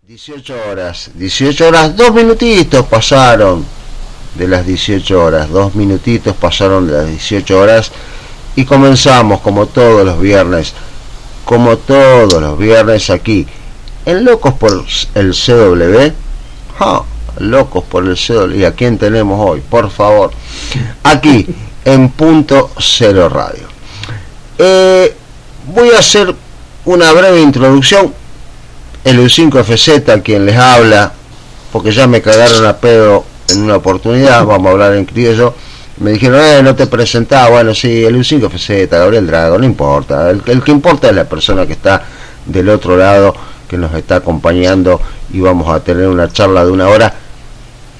18 horas, 2 minutitos pasaron de las 18 horas, 2 minutitos pasaron de las 18 horas y comenzamos como todos los viernes aquí en Locos por el CW. Locos por el CW. ¿Y a quién tenemos hoy? Por favor, aquí en Punto Cero Radio. Voy a hacer una breve introducción. El U5FZ, quien les habla, porque ya me cagaron a pedo en una oportunidad, vamos a hablar en criollo. Me dijeron, no te presentaba. Bueno, sí, el U5FZ, Gabriel Drago, no importa. El que importa es la persona que está del otro lado, que nos está acompañando, y vamos a tener una charla de 1 hora,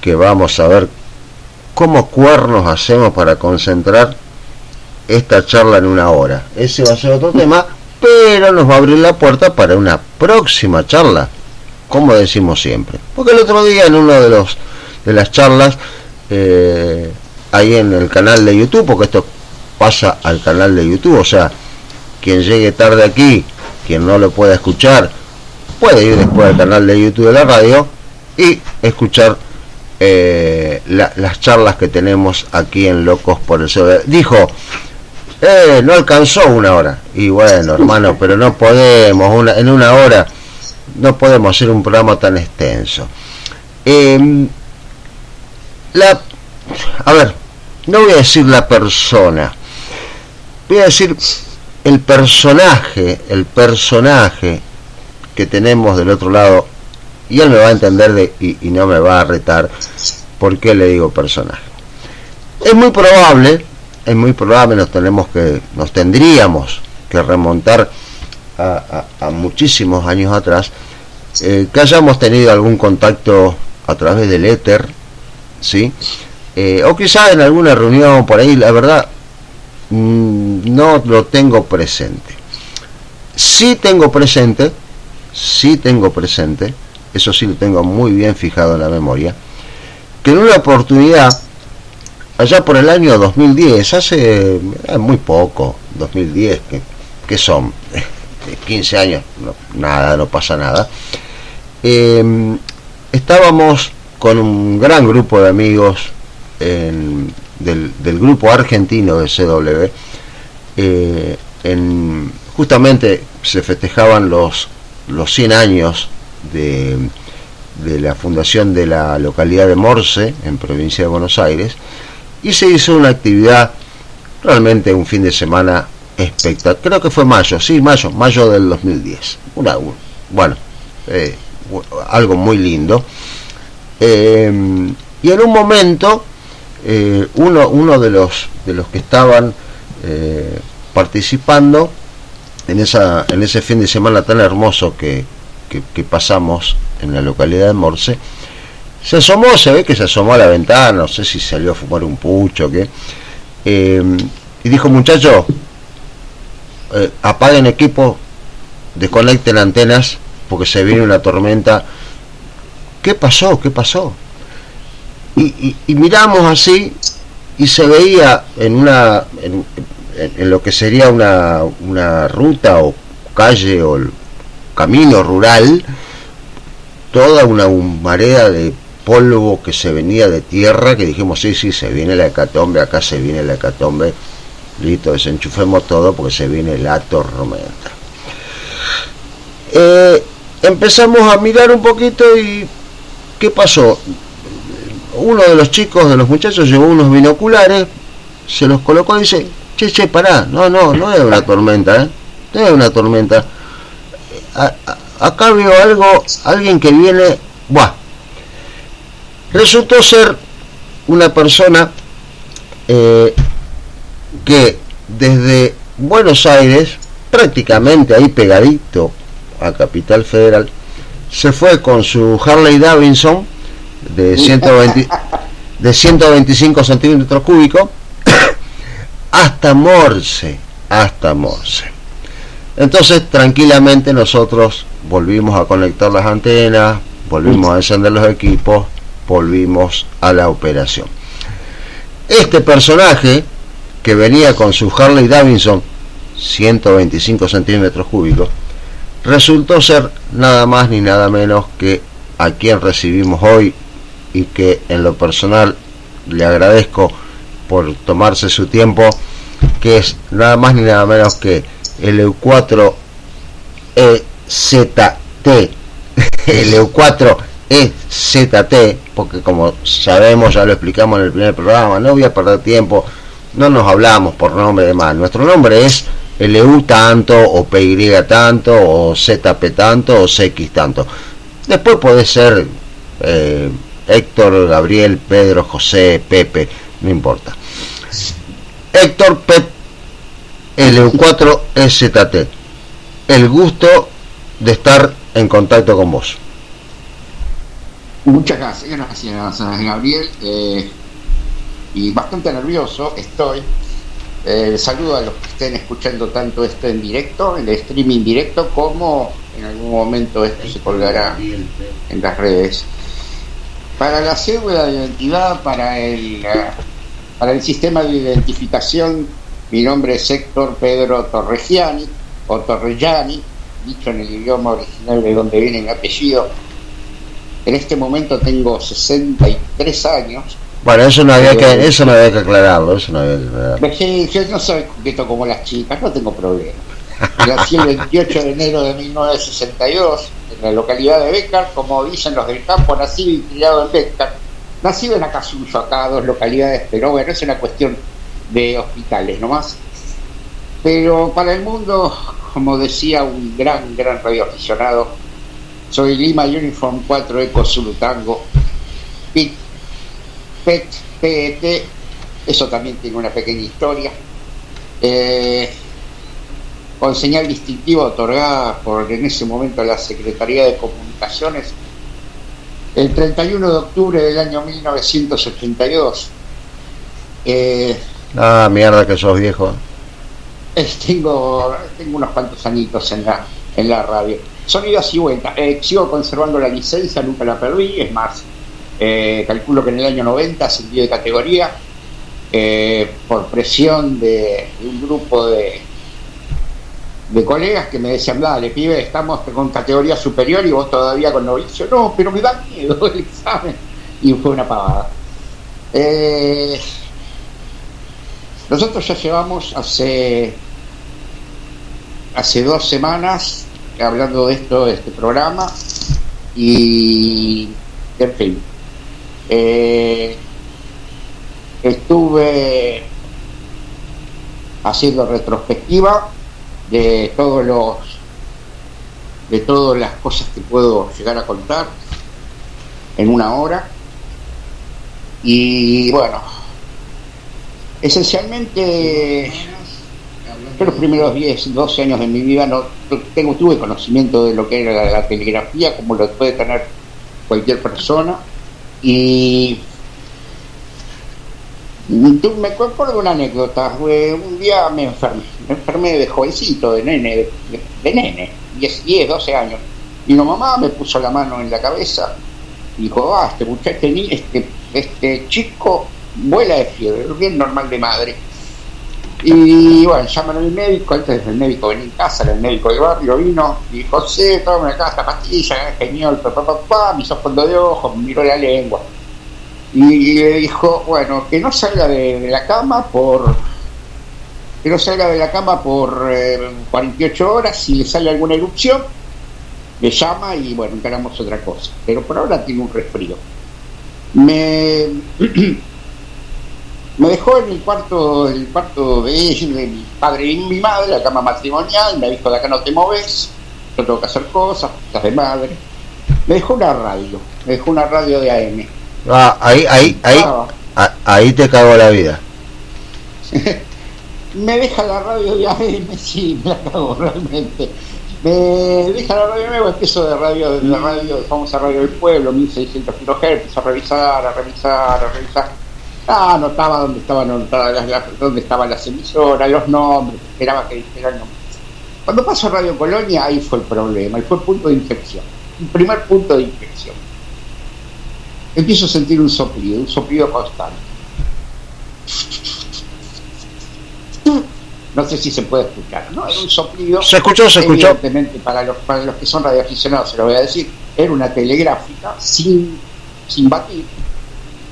que vamos a ver cómo cuernos hacemos para concentrar esta charla en 1 hora. Ese va a ser otro tema, pero nos va a abrir la puerta para una próxima charla, como decimos siempre. Porque el otro día en uno de las charlas, ahí en el canal de YouTube, porque esto pasa al canal de YouTube, o sea, quien llegue tarde aquí, quien no lo pueda escuchar, puede ir después al canal de YouTube de la radio y escuchar las charlas que tenemos aquí en Locos por el CW. Dijo, no alcanzó 1 hora. Y bueno, hermano, pero no podemos, en 1 hora no podemos hacer un programa tan extenso. A ver, no voy a decir la persona, voy a decir el personaje que tenemos del otro lado, y él me va a entender y no me va a retar por qué le digo personaje. Es muy probable, nos tendríamos que remontar a muchísimos años atrás, que hayamos tenido algún contacto a través del éter, ¿sí? O quizás en alguna reunión por ahí. La verdad, no lo tengo presente. Sí tengo presente, eso sí lo tengo muy bien fijado en la memoria, que en una oportunidad, allá por el año 2010, hace muy poco, 2010, que son 15 años, no pasa nada, estábamos con un gran grupo de amigos del grupo argentino de CW, justamente se festejaban los 100 años de la fundación de la localidad de Morse, en provincia de Buenos Aires, y se hizo una actividad, realmente un fin de semana espectacular. Creo que fue mayo del 2010. Bueno, algo muy lindo. Y en un momento, uno de los que estaban participando en ese fin de semana tan hermoso que pasamos en la localidad de Morse, se ve que se asomó a la ventana, no sé si salió a fumar un pucho o qué, y dijo, muchachos, apaguen equipo, desconecten antenas, porque se viene una tormenta. ¿Qué pasó? Y miramos así, y se veía en lo que sería una ruta o calle o camino rural, toda una humareda de polvo que se venía de tierra, que dijimos, sí, se viene la hecatombe, acá se viene la hecatombe, listo, desenchufemos todo porque se viene la tormenta. Empezamos a mirar un poquito y ¿qué pasó? Uno de los muchachos llevó unos binoculares, se los colocó y dice, che, pará, no es una tormenta, no es una tormenta. Acá veo alguien que viene. Resultó ser una persona que desde Buenos Aires, prácticamente ahí pegadito a Capital Federal, se fue con su Harley Davidson de 125 centímetros cúbicos hasta Morse. Entonces, tranquilamente nosotros volvimos a conectar las antenas, volvimos a encender los equipos, volvimos a la operación. Este personaje, que venía con su Harley Davidson 125 centímetros cúbicos, resultó ser nada más ni nada menos que a quien recibimos hoy, y que en lo personal le agradezco por tomarse su tiempo, que es nada más ni nada menos que el EU4 EZT, el EU4 EZT, porque como sabemos, ya lo explicamos en el primer programa, no voy a perder tiempo, no nos hablamos por nombre de más, nuestro nombre es LU tanto, o PY tanto, o ZP tanto, o CX tanto. Después puede ser Héctor, Gabriel, Pedro, José, Pepe, no importa. Héctor Pep LU4 EZT, el gusto de estar en contacto con vos. Muchas gracias Gabriel, y bastante nervioso estoy. Saludo a los que estén escuchando tanto esto en directo, en el streaming directo, como en algún momento esto se colgará en las redes. Para la cédula de identidad, para el sistema de identificación, mi nombre es Héctor Pedro Torregiani, o Torreggiani, dicho en el idioma original de donde viene mi apellido. En este momento tengo 63 años. Bueno, eso no había que aclararlo, Sí, yo no soy coqueto como las chicas, no tengo problema. Nací el 28 de enero de 1962 en la localidad de Bécar, como dicen los del campo, nacido y criado en Bécar. Nacido en Acasuso, acá a 2 localidades, pero bueno, es una cuestión de hospitales nomás. Pero para el mundo, como decía un gran radioaficionado, soy Lima Uniform 4 Eco Zulu Tango, PET, eso también tiene una pequeña historia, con señal distintiva otorgada por en ese momento la Secretaría de Comunicaciones el 31 de octubre del año 1982. Mierda que sos viejo. Tengo unos cuantos añitos en la radio. Son idas y vueltas. Sigo conservando la licencia, nunca la perdí, es más, calculo que en el año 90 ascendí de categoría por presión de un grupo de colegas que me decían: dale, pibe, estamos con categoría superior y vos todavía con novicio. No, pero me da miedo el examen. Y fue una pavada. Nosotros ya llevamos hace 2 semanas hablando de este programa, y en fin, estuve haciendo retrospectiva de todas las cosas que puedo llegar a contar en una hora. Y bueno, esencialmente yo los primeros 12 años de mi vida no tuve conocimiento de lo que era la telegrafía, como lo puede tener cualquier persona. Y me acuerdo de una anécdota. Un día me enfermé de jovencito, de nene, 10, 12 años. Y mi mamá me puso la mano en la cabeza y dijo: este muchacho, este chico vuela de fiebre, bien normal de madre. Y bueno, llaman al médico. Antes del médico venía en casa, era el médico del barrio, vino y dijo: José, toma acá esta pastilla, genial, me hizo fondo de ojo, me miró la lengua y le dijo: bueno, que no salga de la cama por 48 horas. Si le sale alguna erupción, le llama y bueno, encaramos otra cosa, pero por ahora tiene un resfrío. Me dejó en el cuarto de mi padre y mi madre, la cama matrimonial. Me dijo: de acá no te moves, yo tengo que hacer cosas de madre. Me dejó una radio de AM. Ahí te cagó la vida. Me deja la radio de AM, sí, me la cago realmente. Me deja la radio nueva, empiezo de la radio, famosa radio del pueblo, 1600 kHz, a revisar. Anotaba dónde estaban las emisoras, los nombres, esperaba que dijera el nombre. Cuando paso a Radio Colonia, ahí fue el problema, ahí fue el punto de inflexión, el primer punto de inflexión. Empiezo a sentir un soplido constante. No sé si se puede escuchar, ¿no? Era un soplido. Se escuchó. Evidentemente, para los que son radioaficionados se lo voy a decir, era una telegráfica sin batir,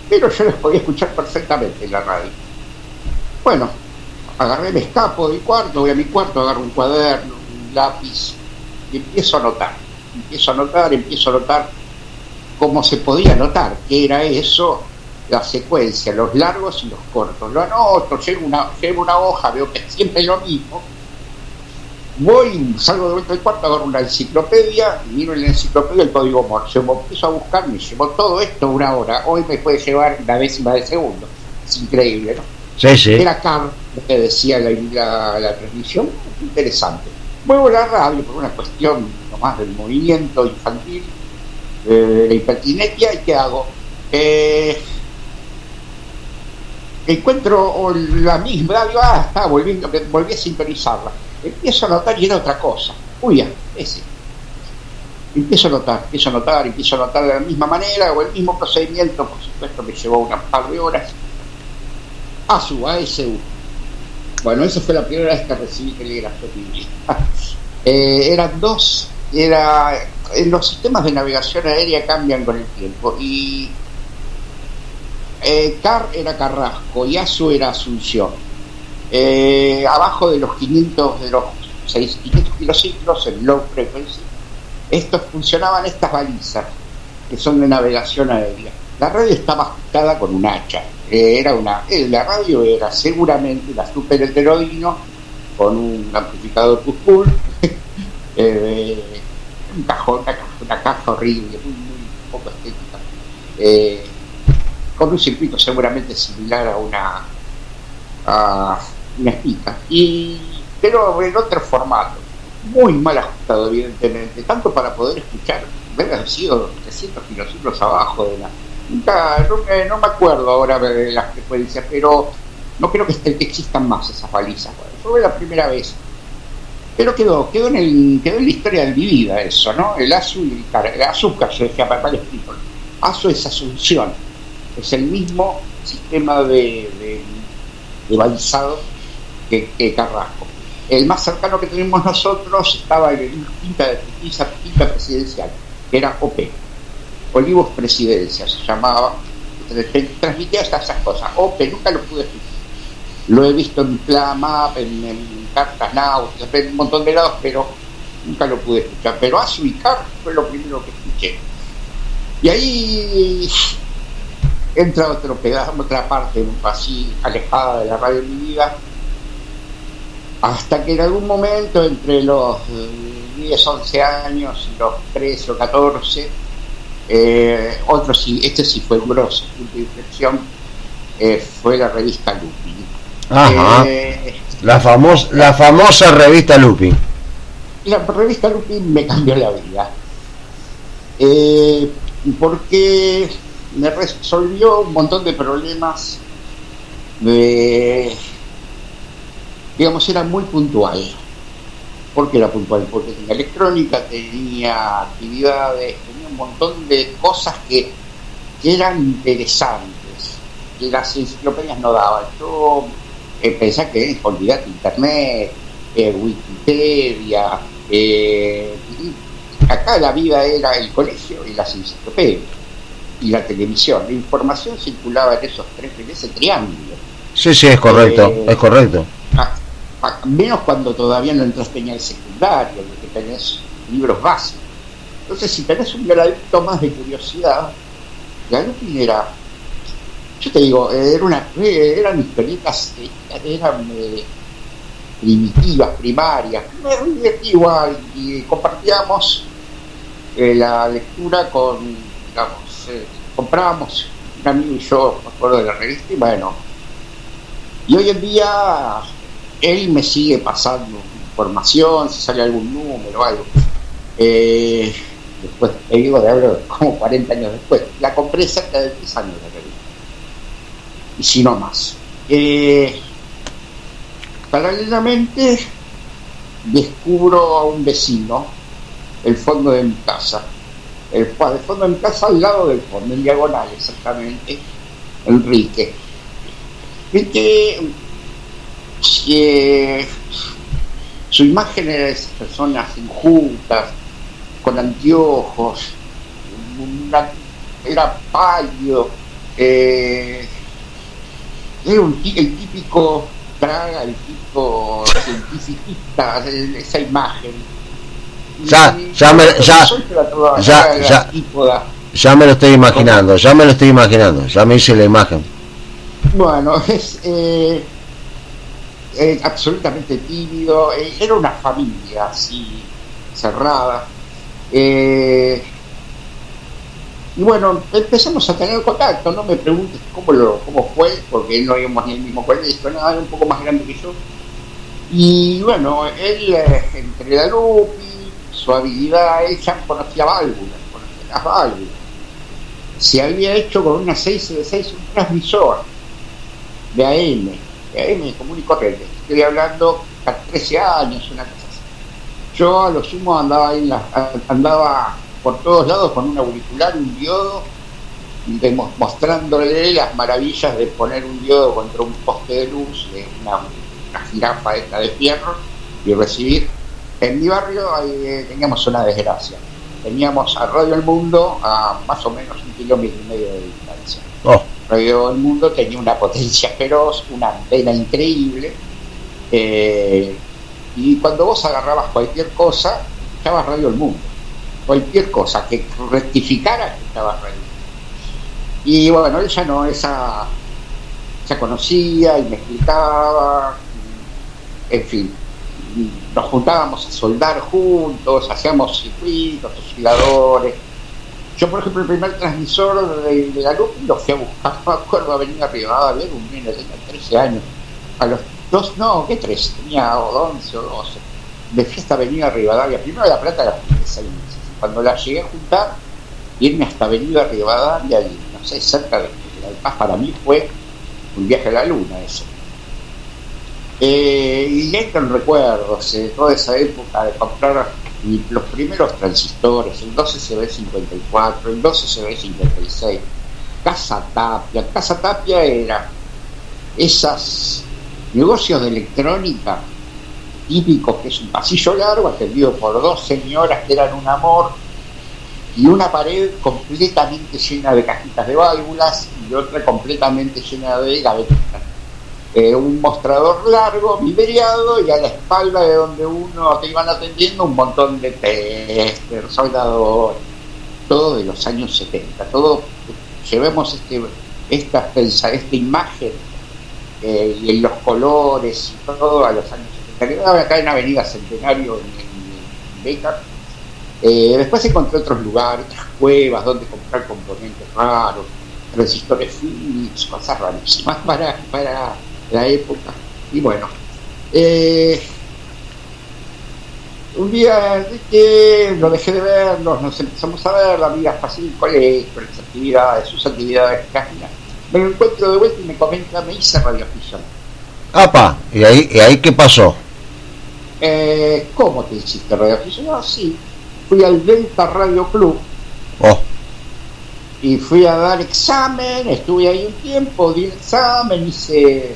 pero yo les podía escuchar perfectamente en la radio. Bueno, agarré, me escapo del cuarto, voy a mi cuarto, agarro un cuaderno, un lápiz y empiezo a anotar cómo se podía notar qué era eso, la secuencia, los largos y los cortos. Lo anoto, llevo una hoja, veo que siempre es lo mismo. Salgo de vuelta del cuarto, agarro una enciclopedia y miro en la enciclopedia el código Morse. Me empiezo a buscar, me llevó todo esto una hora. Hoy me puede llevar una décima de segundo. Es increíble, ¿no? Sí. Era Carr lo que decía la transmisión. Interesante. Muevo la radio por una cuestión nomás del movimiento infantil, la impertinencia. ¿Y qué hago? Encuentro la misma radio, volví a sintonizarla. Empiezo a notar y era otra cosa. Empiezo a notar de la misma manera, o el mismo procedimiento. Por supuesto me llevó unas par de horas. ASU. Bueno, esa fue la primera vez que recibí telegrafía. Eran dos. En los sistemas de navegación aérea cambian con el tiempo, y CAR era Carrasco y ASU era Asunción. Abajo de los 500 kilociclos, en low frequency, funcionaban estas balizas que son de navegación aérea. La radio estaba ajustada con un hacha. La radio era seguramente la Super Heterodino con un amplificador push-pull, una caja horrible, muy poco estética, con un circuito seguramente similar a una espica, pero en otro formato, muy mal ajustado evidentemente, tanto para poder escuchar. Debe haber sido 300 kilociclos abajo de no me acuerdo ahora de las frecuencias, pero no creo que existan más esas balizas. Fue la primera vez, pero quedó en la historia de mi vida eso, ¿no? El ASU y el azúcar, yo decía, mal escrito. ASU es Asunción, es el mismo sistema de balizado que Carrasco. El más cercano que tenemos nosotros estaba en quinta presidencial, que era OP, Olivos Presidencia se llamaba, transmitía esas cosas. OP nunca lo pude escuchar, lo he visto en Plamap, en Cartas Náuticas, en un montón de lados, pero nunca lo pude escuchar. Pero ASU y CAR fue lo primero que escuché, y ahí entra otra parte así alejada de la radio de mi vida, hasta que en algún momento, entre los 10, 11 años y los 13 o 14, este sí fue grosso, punto de inflexión, fue la revista Lupin. Ajá. La famosa revista Lupin. La revista Lupin me cambió la vida, porque me resolvió un montón de problemas. Digamos, era muy puntual. ¿Por qué era puntual? Porque tenía electrónica, tenía actividades, tenía un montón de cosas que eran interesantes, que las enciclopedias no daban. Yo pensé que, olvidate, internet, Wikipedia, acá la vida era el colegio y las enciclopedias y la televisión. La información circulaba en ese triángulo. Sí, es correcto. Menos cuando todavía no entraste en el secundario, porque tenés libros básicos. Entonces, si tenés un gradito más de curiosidad, la Lupin era, yo te digo, eran historietas, eran primitivas, primarias, igual, y compartíamos la lectura comprábamos, un amigo y yo, me acuerdo de la revista, y bueno, y hoy en día él me sigue pasando información, si sale algún número o algo. Después, te digo, de hablo como 40 años después. La compré cerca de 10 años la revista, y si no más. Paralelamente, descubro a un vecino, el fondo de mi casa. El fondo de mi casa, al lado del fondo, en diagonal exactamente, Enrique. Que su imagen era de esas personas enjutas, con anteojos, era pálido, era el típico traga, el tipo cientificista, esa imagen. Ya me lo estoy imaginando, ya me hice la imagen. Bueno, absolutamente tímido, era una familia así cerrada, y bueno, empezamos a tener contacto. No me preguntes cómo fue, porque no íbamos ni el mismo colegio, nada, era un poco más grande que yo. Y bueno, él, entre la Lupi, su habilidad, ella conocía las válvulas. Se había hecho con una 6C6 un transmisor de AM común y corriente. Estoy hablando a 13 años, una cosa así. Yo a lo sumo andaba por todos lados con un auricular, un diodo, mostrándole las maravillas de poner un diodo contra un poste de luz, de una jirafa esta de fierro, y recibir. En mi barrio teníamos una desgracia. Teníamos a Radio El Mundo a más o menos 1,5 kilómetros de distancia. Radio El Mundo tenía una potencia feroz, una antena increíble, y cuando vos agarrabas cualquier cosa, escuchabas Radio El Mundo. Cualquier cosa que rectificara, escuchabas Radio El Mundo. Y bueno, ella conocía y me explicaba, en fin. Nos juntábamos a soldar juntos, hacíamos circuitos, osciladores. Yo, por ejemplo, el primer transmisor de la luz lo fui a buscar, me acuerdo, Avenida Rivadavia, era un niño, tenía 13 años. A los 13, tenía 11 o 12. Me fui hasta Avenida Rivadavia. Primero La Plata la fui de 6 meses. Cuando la llegué a juntar, irme hasta Avenida Rivadavia, y no sé, cerca de La Paz, para mí fue un viaje a la luna eso. Y entran recuerdos de toda esa época de comprar los primeros transistores, el 12CB54, el 12CB56, Casa Tapia era esos negocios de electrónica típicos, que es un pasillo largo atendido por 2 señoras que eran un amor, y una pared completamente llena de cajitas de válvulas y otra completamente llena de gavetitas. Un mostrador largo, vidriado, y a la espalda de donde uno te iban atendiendo un montón de testers, soldadores, todo de los años 70. Todo, llevemos esta imagen y en los colores y todo a los años 70. Acá en Avenida Centenario, en Beca. Después encontré otros lugares, otras cuevas donde comprar componentes raros, transistores Philips, cosas rarísimas para la época. Y bueno, un día que lo dejé de ver, nos empezamos a ver, la vida fácil, el colegio, sus actividades, me lo encuentro de vuelta y me comenta, me hice radioafición. ¡Apa! ¿Y ahí qué pasó? ¿Cómo te hiciste radioafición? No, sí, fui al Delta Radio Club. Y fui a dar examen, estuve ahí un tiempo, di examen, hice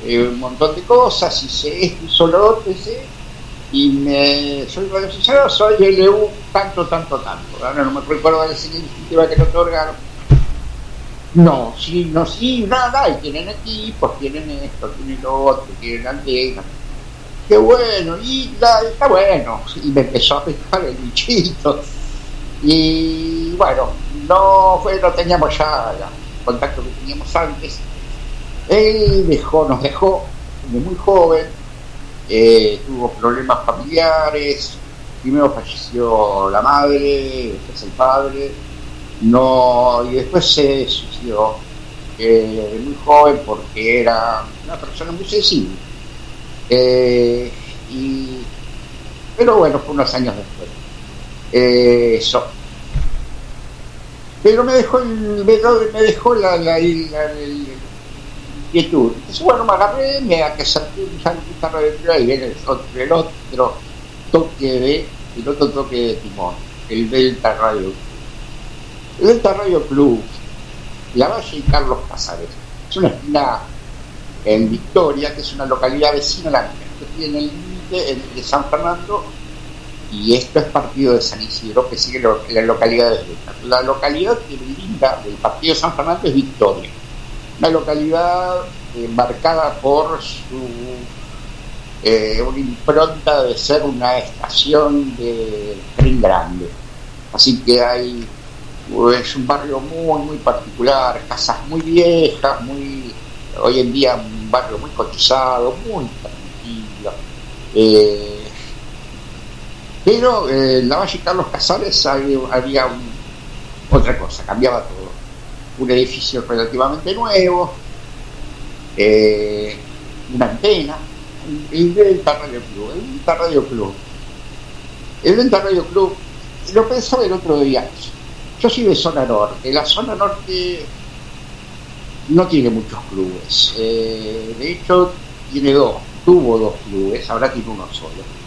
un montón de cosas, hice esto y solo otro, y soy radioaficionado, soy LU tanto. Ahora no me recuerdo de la iniciativa que lo otorgaron. No, sí, nada, y tienen equipos, tienen esto, tienen lo otro, tienen antenas. Qué bueno, y está bueno. Y me empezó a pescar el bichito. Y bueno, no teníamos ya el contacto que teníamos antes. Él nos dejó de muy joven, tuvo problemas familiares. Primero falleció la madre, después el padre, y después se suicidó muy joven porque era una persona muy sensible. Pero bueno, fue unos años después. Eso. Pero me dejó la inquietud. Entonces, bueno, me agarré, me acerqué a la guitarra de y viene el otro toque de timón, el Delta Radio. El Delta Radio Club, La Valle y Carlos Casares. Es una esquina en Victoria, que es una localidad vecina a la mía. Esto tiene el límite entre San Fernando y esto es partido de San Isidro, que sigue la localidad de Betas. La localidad que brinda del partido de San Fernando es Victoria, una localidad marcada por una impronta de ser una estación de tren grande, así que es un barrio muy particular, casas muy viejas, hoy en día un barrio muy cotizado, muy tranquilo, pero en la Valle Carlos Casares había otra cosa, cambiaba todo. Un edificio relativamente nuevo, una antena, el Delta Radio Club. El Delta Radio Club, lo pensaba el otro día. Yo soy de zona norte. La zona norte no tiene muchos clubes. De hecho, tuvo dos clubes, ahora tiene uno solo.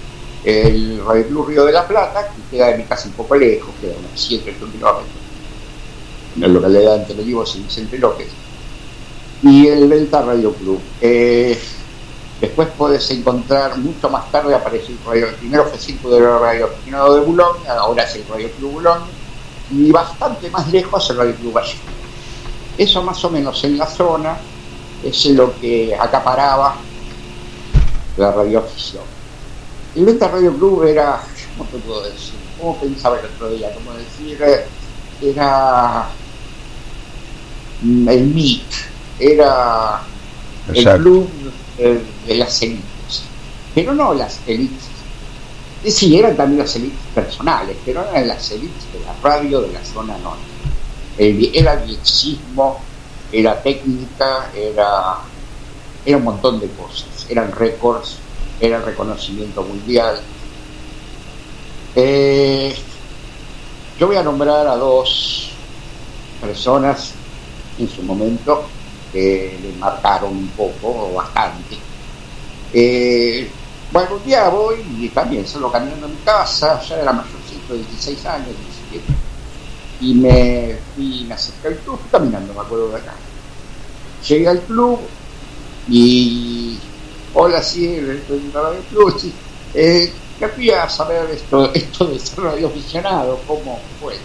El Radio Club Río de la Plata, que queda de mi casa un poco lejos, queda unos 7 kilómetros, en la localidad de Entre Olivos y Vicente López, y el Delta Radio Club. Después podés encontrar, mucho más tarde apareció el radio, primero fue Circo de Radio Aficionado de Boulogne, ahora es el Radio Club Boulogne, y bastante más lejos el Radio Club Valle. Eso más o menos en la zona es lo que acaparaba la radioafición. El Delta Radio Club era, ¿cómo te puedo decir? ¿Cómo pensaba el otro día? ¿Cómo decir? Era el MIT, era Exacto. el club de las élites, pero no las élites, sí, eran también las élites personales, pero eran las élites de la radio de la zona norte. Era viexismo, era técnica, era un montón de cosas, eran récords, era reconocimiento mundial. Yo voy a nombrar a dos personas en su momento que le marcaron un poco o bastante. Bueno, un día voy y también solo caminando en mi casa, ya era mayorcito, 16 años, 17, y me acerqué al club, caminando, me acuerdo de acá. Llegué al club y hola, sí, el Radio Club, sí. Quería saber esto de ser radioaficionado, cómo fue.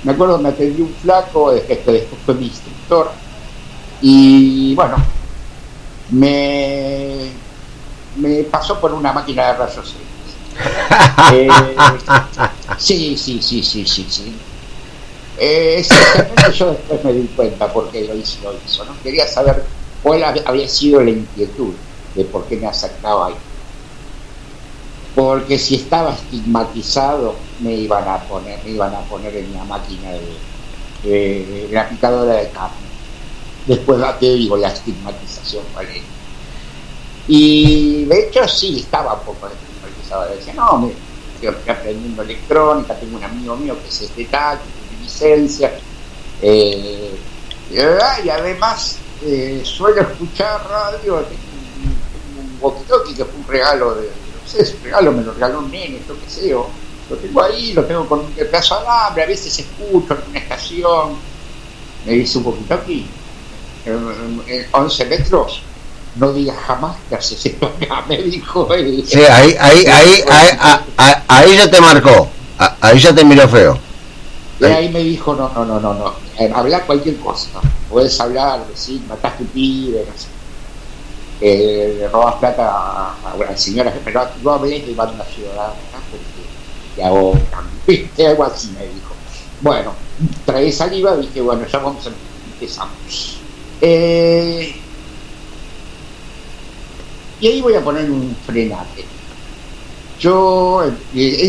Me acuerdo, me atendió un flaco, que después fue mi instructor, y bueno, me pasó por una máquina de rayos X. Sí. Exactamente, yo después me di cuenta por qué lo hizo, ¿no? Quería saber cuál había sido la inquietud de por qué me acercaba ahí. Porque si estaba estigmatizado me iban a poner en la máquina de la picadora de carne. Después te digo la estigmatización cuál era. Y de hecho sí estaba un poco estigmatizado. Decía, no, estoy aprendiendo electrónica, tengo un amigo mío que es estatal, que tiene licencia, y además suelo escuchar radio. Tengo un walkie-talkie que fue un regalo me lo regaló un nene, yo qué sé, lo tengo ahí, lo tengo con un pedazo de alambre, a veces escucho en una estación, me dice un poquito aquí, 11 metros, no digas jamás que haces esto acá, me dijo él. Sí, ahí ya te marcó, ahí ya te miró feo. Y ahí me dijo, no, habla cualquier cosa, podés hablar, decir, mataste un pibe, no sé. Le robas plata a una señora, pero no hablé de banda ciudadana porque te hago algo así, me dijo. Bueno, trae saliva, dije, bueno, ya vamos a empezar. Y ahí voy a poner un frenate. Yo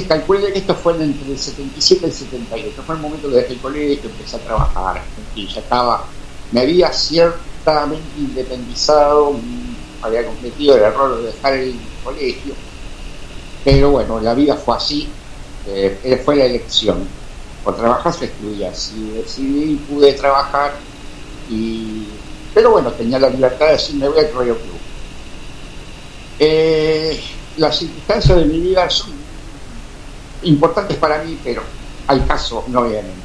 calculé que esto fue entre el 77 y el 78, fue el momento que dejé el colegio, empecé a trabajar, y ya me había ciertamente independizado, había cometido el error de dejar el colegio, pero bueno, la vida fue así, fue la elección, o trabajas o estudias, y decidí, pude trabajar, pero bueno, tenía la libertad de decir, me voy al Radio Club. Las circunstancias de mi vida son importantes para mí, pero al caso no vienen.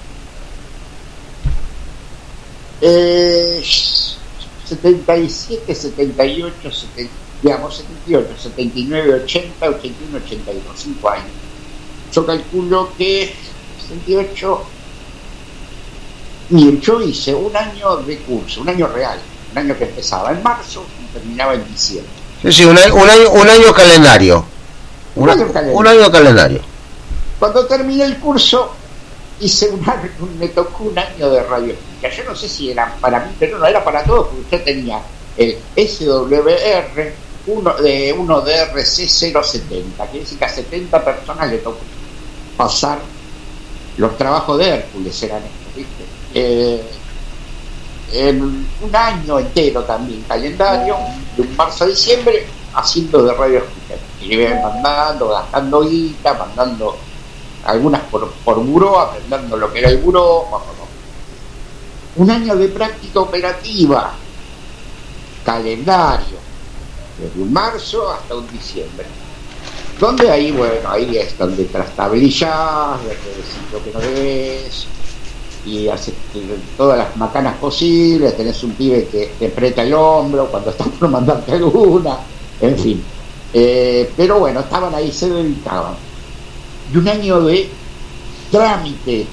77, 78, 70, digamos 78, 79, 80, 81, 82, 5 años. Yo calculo que 68, miren, yo hice un año de curso, un año real, un año que empezaba en marzo y terminaba en diciembre. Sí, un año calendario. Un año calendario. Cuando terminé el curso, me tocó un año de radio. Yo no sé si era para mí, pero no era para todos, porque yo tenía el SWR, uno de RC070, quiere decir que a 70 personas le tocó pasar los trabajos de Hércules, eran estos, ¿viste? Un año entero también, calendario, de un marzo a diciembre, haciendo de radio escuchar. Y le iban mandando, gastando guita, mandando algunas por buró, aprendiendo lo que era el buró. Un año de práctica operativa, calendario, desde un marzo hasta un diciembre. Donde ahí, bueno, ahí es donde trastabillas, decís lo que no debes, y haces todas las macanas posibles, tenés un pibe que te aprieta el hombro cuando estás por mandarte alguna, en fin. Pero bueno, estaban ahí, se dedicaban. Y un año de trámite.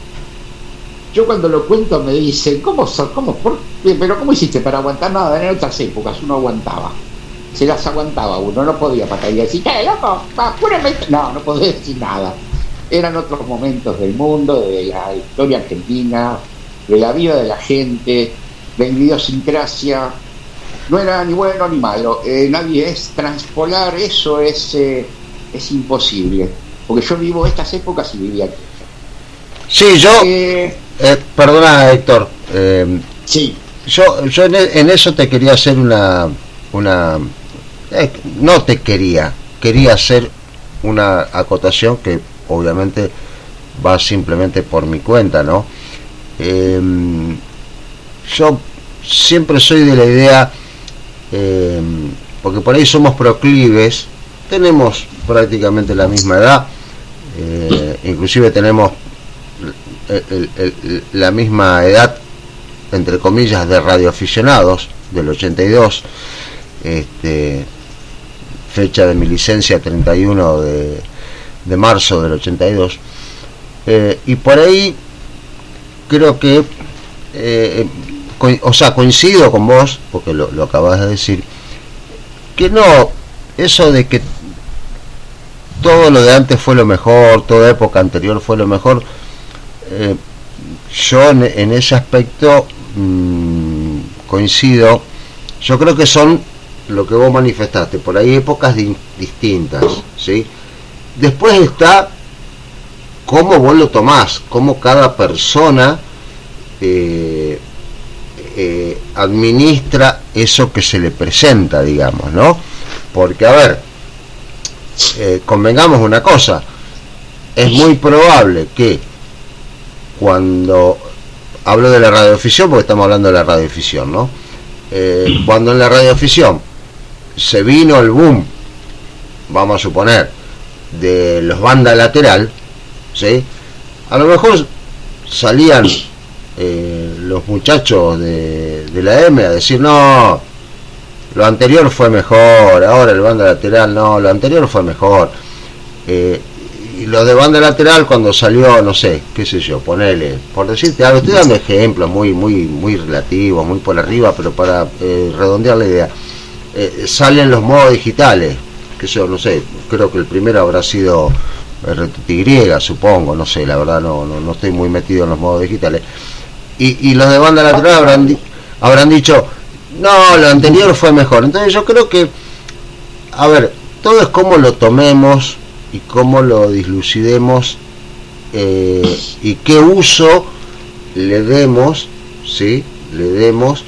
Yo cuando lo cuento me dicen, pero ¿cómo hiciste para aguantar? Nada, en otras épocas uno aguantaba. Se las aguantaba uno, no podía patar y decir, loco, apúrame. No podía decir nada. Eran otros momentos del mundo, de la historia argentina, de la vida de la gente, de la idiosincrasia. No era ni bueno ni malo. Nadie es transpolar, eso es imposible. Porque yo vivo estas épocas y vivía aquí. Sí, yo... perdona, Héctor. Sí. Yo en eso te quería hacer quería hacer una acotación que obviamente va simplemente por mi cuenta, ¿no? Yo siempre soy de la idea, porque por ahí somos proclives, tenemos prácticamente la misma edad, inclusive tenemos la misma edad, entre comillas, de radioaficionados, del 82, fecha de mi licencia 31 de marzo del 82, y por ahí creo que coincido con vos, porque lo acabas de decir, que no, eso de que todo lo de antes fue lo mejor, toda época anterior fue lo mejor, yo en ese aspecto coincido. Yo creo que son lo que vos manifestaste, por ahí épocas distintas, ¿sí? Después está cómo vos lo tomás, cómo cada persona administra eso que se le presenta, digamos, ¿no? Porque, a ver, convengamos una cosa, es muy probable que cuando hablo de la radioafición, porque estamos hablando de la radioafición, ¿no? Cuando en la radioafición se vino el boom, vamos a suponer, de los bandas lateral, ¿sí? A lo mejor salían los muchachos de la M a decir, no, lo anterior fue mejor, ahora el banda lateral, no, lo anterior fue mejor. Y lo de banda lateral, cuando salió, no sé, qué sé yo, ponele, por decirte algo, estoy dando ejemplos muy relativos, muy por arriba, pero para redondear la idea, salen los modos digitales, que yo no sé, creo que el primero habrá sido RTY, supongo, no sé, la verdad no estoy muy metido en los modos digitales, y los de banda lateral habrán dicho, no, lo anterior fue mejor. Entonces yo creo que, a ver, todo es cómo lo tomemos y cómo lo dislucidemos, y qué uso le demos, ¿sí? Le demos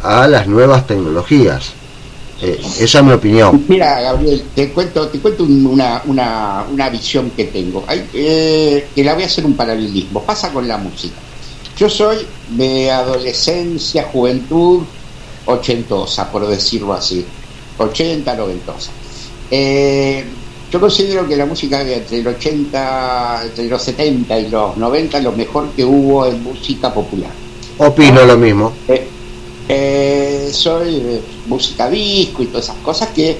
a las nuevas tecnologías. Esa es mi opinión. Mira, Gabriel, te cuento una visión que tengo. Que la voy a hacer un paralelismo. Pasa con la música. Yo soy de adolescencia, juventud ochentosa, por decirlo así. 80, noventosa. Yo considero que la música entre los 70 y los 90 lo mejor que hubo en música popular. Opino lo mismo. Soy de música disco y todas esas cosas que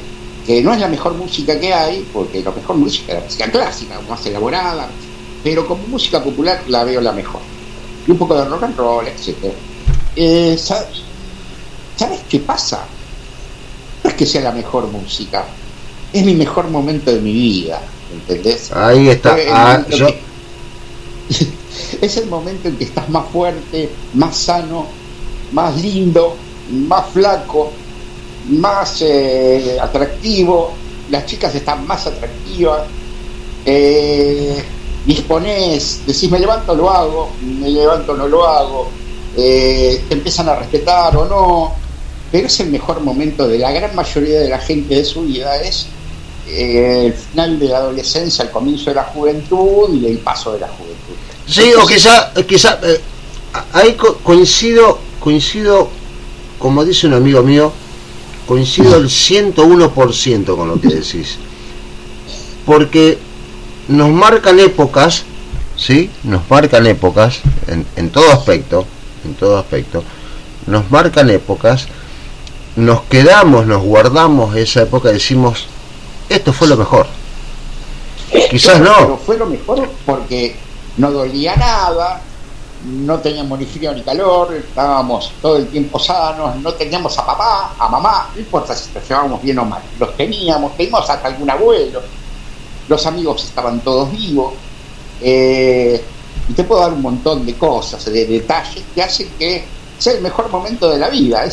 no es la mejor música que hay, porque la mejor música es la música clásica, más elaborada, pero como música popular la veo la mejor. Y un poco de rock and roll, etc. ¿Sabes qué pasa? No es que sea la mejor música, es mi mejor momento de mi vida, ¿entendés? Ahí está. Es el momento en que estás más fuerte, más sano, más lindo, más flaco, más atractivo, las chicas están más atractivas, disponés, decís me levanto, lo hago, me levanto, no lo hago, te empiezan a respetar o no, pero es el mejor momento de la gran mayoría de la gente de su vida, es el final de la adolescencia, el comienzo de la juventud y el paso de la juventud. Sí, entonces, o quizá ahí coincido, como dice un amigo mío, coincido el 101% con lo que decís, porque nos marcan épocas, ¿sí? Nos marcan épocas en todo aspecto, nos marcan épocas, nos quedamos, nos guardamos esa época y decimos, esto fue lo mejor. Quizás no. Pero fue lo mejor porque no dolía nada, no teníamos ni frío ni calor, estábamos todo el tiempo sanos, no teníamos a papá, a mamá, no importa si nos llevábamos bien o mal, los teníamos hasta algún abuelo, los amigos estaban todos vivos, y te puedo dar un montón de cosas, de detalles que hacen que sea el mejor momento de la vida.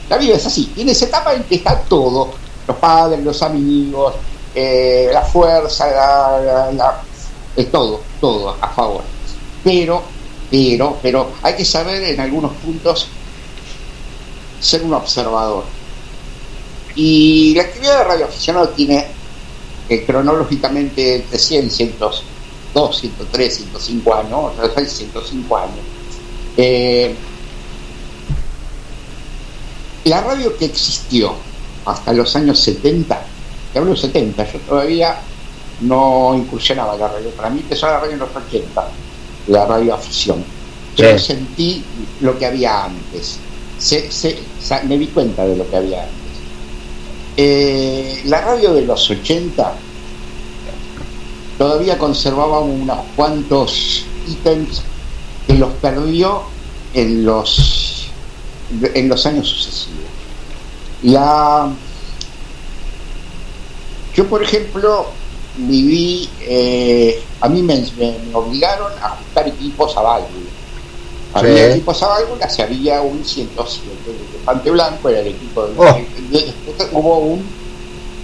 La vida es así, tiene esa etapa en que está todo, los padres, los amigos, la fuerza, todo a favor. Pero hay que saber en algunos puntos ser un observador. Y la actividad de radioaficionado tiene cronológicamente entre 100, 102, 103, 105 años, 105 años. La radio que existió hasta los años 70, te hablo de 70, yo todavía no incursionaba en la radio, para mí empezó la radio en los 80, la radioafición, pero sentí lo que había antes, me di cuenta de lo que había antes. La radio de los 80 todavía conservaba unos cuantos ítems que los perdió en los años sucesivos. Yo, por ejemplo, viví, a mí me obligaron a ajustar equipos a válvula. Había equipos a válvula, si había un 107 de elefante blanco, era el equipo después hubo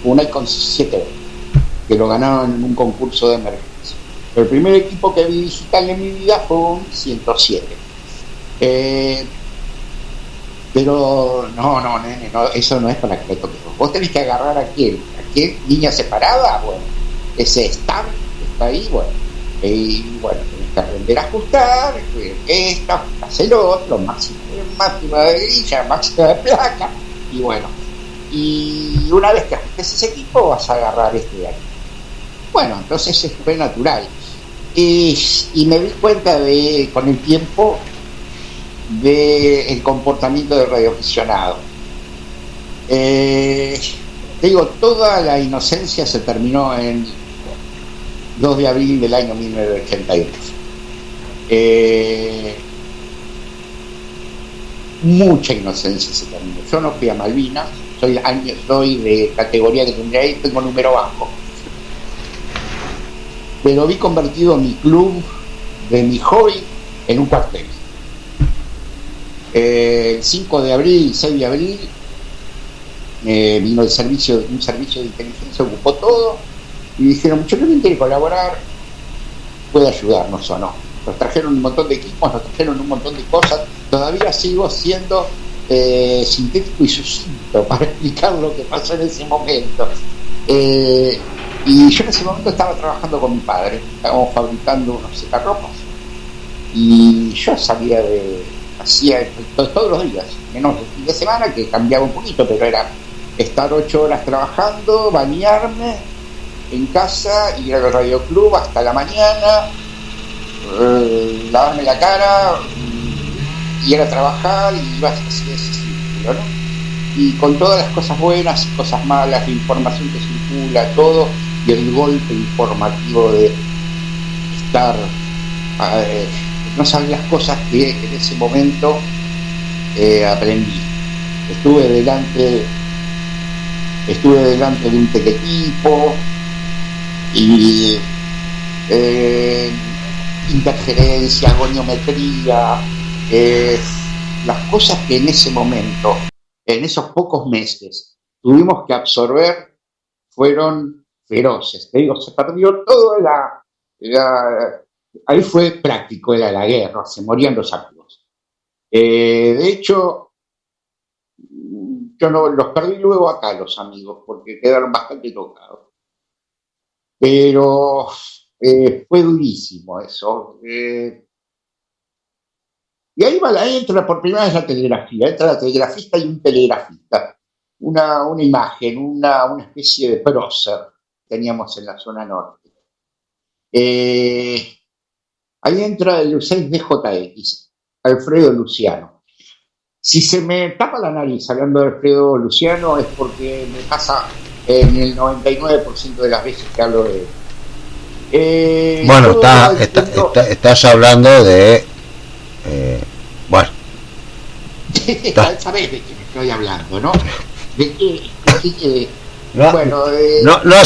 un Icon 7 que lo ganaron en un concurso de emergencia. El primer equipo que vi digital en mi vida fue un 107. Pero no, nene, no, eso no es para que me toque. Vos tenés que agarrar a quién línea separada, bueno, ese start que está ahí, bueno, y bueno, tenés que aprender a ajustar, esto, hacer el otro, máxima de grilla, máxima de placa, y bueno, y una vez que ajustes ese equipo vas a agarrar este de aquí. Bueno, entonces fue natural. Y me di cuenta con el tiempo del comportamiento del radioaficionado. Te digo, toda la inocencia se terminó en 2 de abril del año 1982. Mucha inocencia se terminó. Yo no fui a Malvinas, soy de categoría de número y tengo número bajo. Pero vi convertido mi club de mi hobby en un cuartel. El 5 de abril, 6 de abril, vino un servicio de inteligencia, ocupó todo y dijeron, mucho que quiere colaborar, puede ayudarnos o no. Nos trajeron un montón de equipos, nos trajeron un montón de cosas. Todavía sigo siendo sintético y sucinto para explicar lo que pasó en ese momento. Y yo en ese momento estaba trabajando con mi padre, estábamos fabricando unos secarropas y yo hacía todos los días, menos el fin de semana que cambiaba un poquito, pero era estar 8 horas trabajando, bañarme en casa, ir al radioclub hasta la mañana, lavarme la cara y era trabajar y ibas así ese círculo, ¿no? Y con todas las cosas buenas y cosas malas, la información que circula, todo, y el golpe informativo de estar, no saber las cosas que en ese momento aprendí. Estuve delante de un teletipo y interferencia, goniometría, las cosas que en ese momento, en esos pocos meses, tuvimos que absorber fueron feroces. Te digo, se perdió toda ahí fue práctico, era la guerra, se morían los amigos. De hecho, yo no los perdí luego acá, los amigos, porque quedaron bastante tocados. Pero fue durísimo eso. Y ahí entra por primera vez la telegrafía. Entra la telegrafista y un telegrafista. Una imagen, una especie de prócer teníamos en la zona norte. Ahí entra el 6DJX, Alfredo Luciano. Si se me tapa la nariz hablando de Alfredo Luciano es porque me pasa en el 99% de las veces que hablo de él. Bueno, estás hablando de... bueno. Sabés de quién estoy hablando, ¿no? De qué no, bueno, no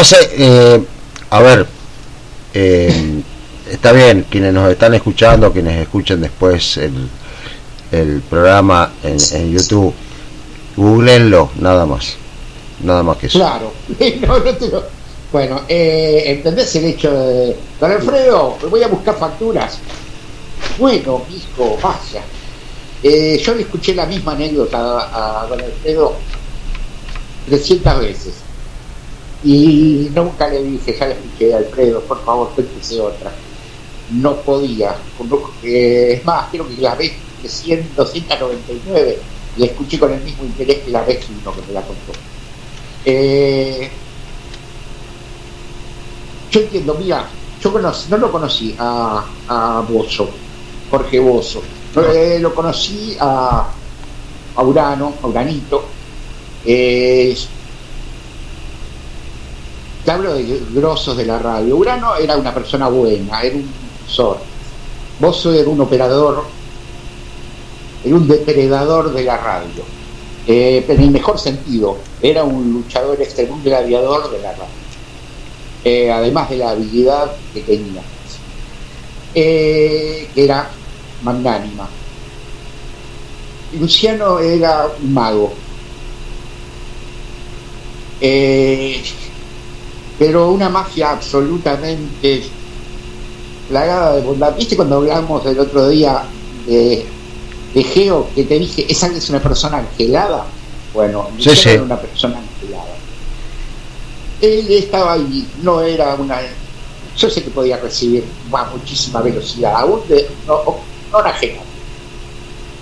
sé, a ver, está bien, quienes nos están escuchando, quienes escuchen después el programa en YouTube, googleenlo, nada más que eso. Claro, bueno, ¿entendés el hecho de don Alfredo? Voy a buscar facturas. Bueno, hijo, vaya. Yo le escuché la misma anécdota a don Alfredo 300 veces y nunca le dije, ya le escuché, Alfredo, por favor, cuéntese otra. No podía. Es más, creo que la vez 299 la escuché con el mismo interés que la vez 1 que me la contó. Yo entiendo, mira, no lo conocí a Bozo, Jorge Bozo. Lo conocí a Uranito. Te hablo de grosos de la radio. Urano era una persona buena, era un profesor. Bozo era un operador, era un depredador de la radio. En el mejor sentido, era un luchador extremo, un gladiador de la radio. Además de la habilidad que tenía, que era magnánima. Luciano era un mago, pero una magia absolutamente plagada de bondad. ¿Viste cuando hablamos el otro día de Geo, que te dije, esa es una persona angelada? Bueno, Luciano sí. Era una persona angelada. Él estaba ahí, no era una... Yo sé que podía recibir muchísima velocidad, aún no era genial,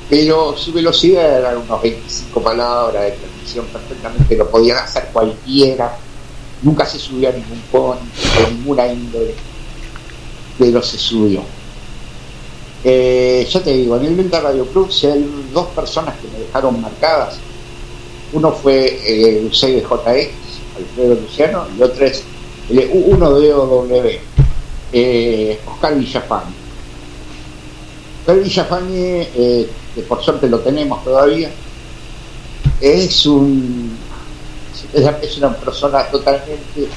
pero su velocidad era unos 25 palabras de transmisión, perfectamente lo podía hacer cualquiera, nunca se subió a ningún pony, de ninguna índole, pero se subió. Yo te digo, en el Delta Radio Club hay dos personas que me dejaron marcadas. Uno fue el 6DJX, Alfredo Luciano, y otro es el U1 de OW, Oscar Villafañe. Oscar Villafañe, que por suerte lo tenemos todavía, es una persona totalmente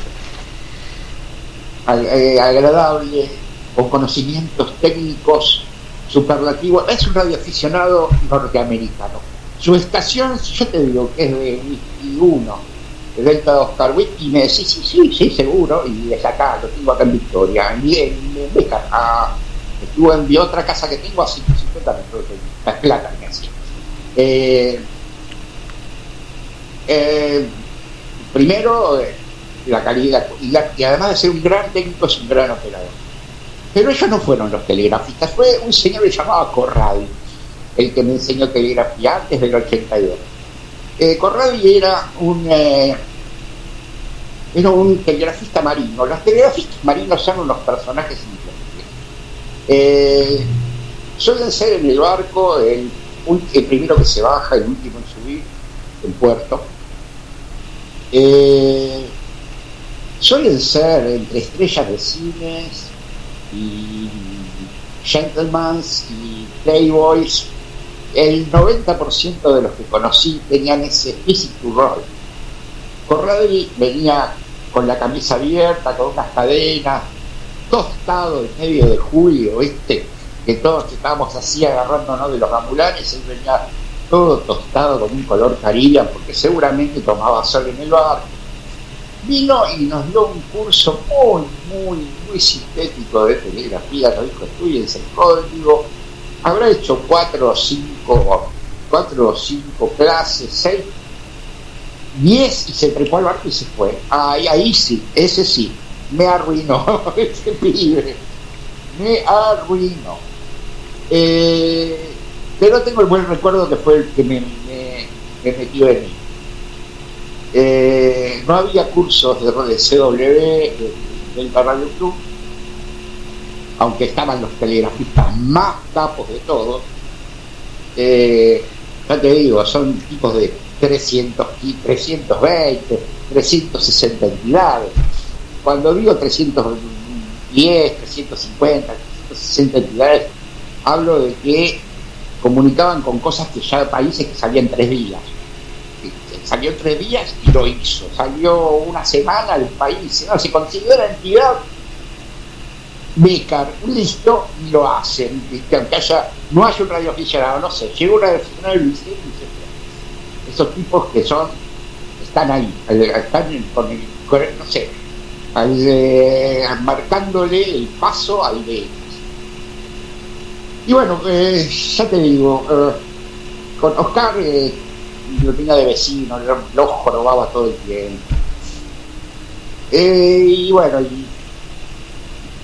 agradable, con conocimientos técnicos superlativos. Es un radioaficionado norteamericano. Su estación, yo te digo que es de Whisky 1, de Delta de Oscar Whisky, y me decís, sí, seguro, y es acá, lo tengo acá en Victoria, en Beca, estuvo en otra casa que tengo a 150 metros de La Plata, me decía. Primero, la calidad, y además de ser un gran técnico, es un gran operador. Pero ellos no fueron los telegrafistas, fue un señor que se llamaba Corradi, el que me enseñó telegrafía antes del 82. Corradi era un telegrafista marino. Los telegrafistas marinos son unos personajes increíbles. Suelen ser en el barco el primero que se baja, el último en subir, en puerto. Suelen ser entre estrellas de cines y gentlemans y playboys. El 90% de los que conocí tenían ese physical role. Corradi venía con la camisa abierta, con unas cadenas, tostado en medio de julio, que todos estábamos así agarrándonos de los ambulanes. Él venía todo tostado con un color Caribbean, porque seguramente tomaba sol en el barco. Vino y nos dio un curso muy sintético de telegrafía. Nos dijo: estudiense el código. Habrá hecho 4 o 5 clases, 6, 10, y se trepó al barco y se fue. Ahí sí, ese sí, me arruinó. Ese pibe me arruinó. Pero tengo el buen recuerdo que fue el que me metió en él. No había cursos de CW del Radio Club, aunque estaban los telegrafistas más capos de todos. Ya te digo, son tipos de 320, 360 entidades. Cuando digo 310, 350, 360 entidades, hablo de que comunicaban con cosas que ya países que salían 3 días. Salió 3 días y lo hizo. Salió una semana del país. No se considera entidad. Becar, listo, y lo hacen. Aunque no haya un radioaficionado, no sé, llega un radioaficionado y lo hicieron. Esos tipos que están ahí, no sé, marcándole el paso al de. Y bueno, ya te digo, con Oscar lo tenía de vecino, lo jorobaba todo el tiempo. Y bueno, y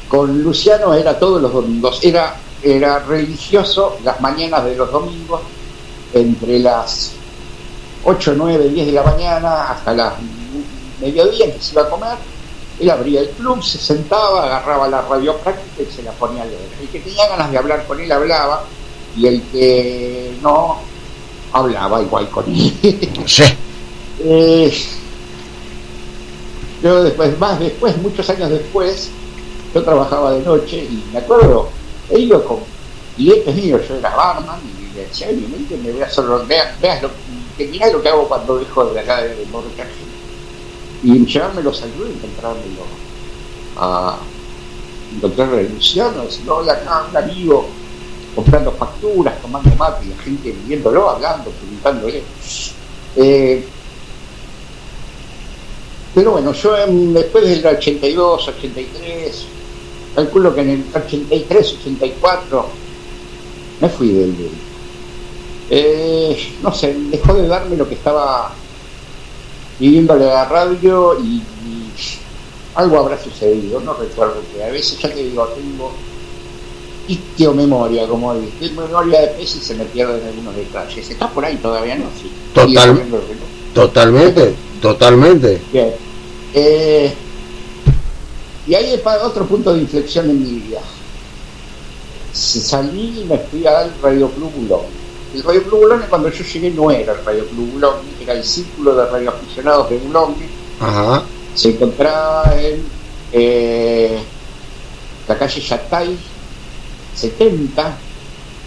con Luciano era todos los domingos, era religioso las mañanas de los domingos, entre las 8, 9, 10 de la mañana hasta las mediodía, en que se iba a comer. Él abría el club, se sentaba, agarraba la radio práctica y se la ponía a leer. El que tenía ganas de hablar con él hablaba, y el que no, hablaba igual con él. Sí. Yo después, muchos años después, yo trabajaba de noche y me acuerdo, he ido con clientes míos, yo era barman, y le decía: obviamente me voy a solo, veas mirá lo que hago cuando dejo de acá de Borja, y llevármelos al club y encontrármelo a encontrarlo a Luciano, decirlo: hola, acá un amigo, comprando facturas, tomando mate, y la gente viéndolo, hablando, preguntándole. Pero bueno, yo después del 82, 83, calculo que en el 83, 84 me fui del no sé, dejó de darme lo que estaba viviéndole a la radio, y algo habrá sucedido, no recuerdo, que a veces, ya te digo, tengo memoria, como dice, memoria de pez, y se me pierden algunos detalles. ¿Está por ahí todavía? No, sí. Totalmente. Bien. Y ahí es otro punto de inflexión en mi vida. Salí y me fui al Radio Club Boulogne. El Radio Club Boulogne, cuando yo llegué, no era el Radio Club Boulogne, era el Círculo de Radioaficionados de Boulogne. Ajá. Se encontraba en la calle Yatay 70,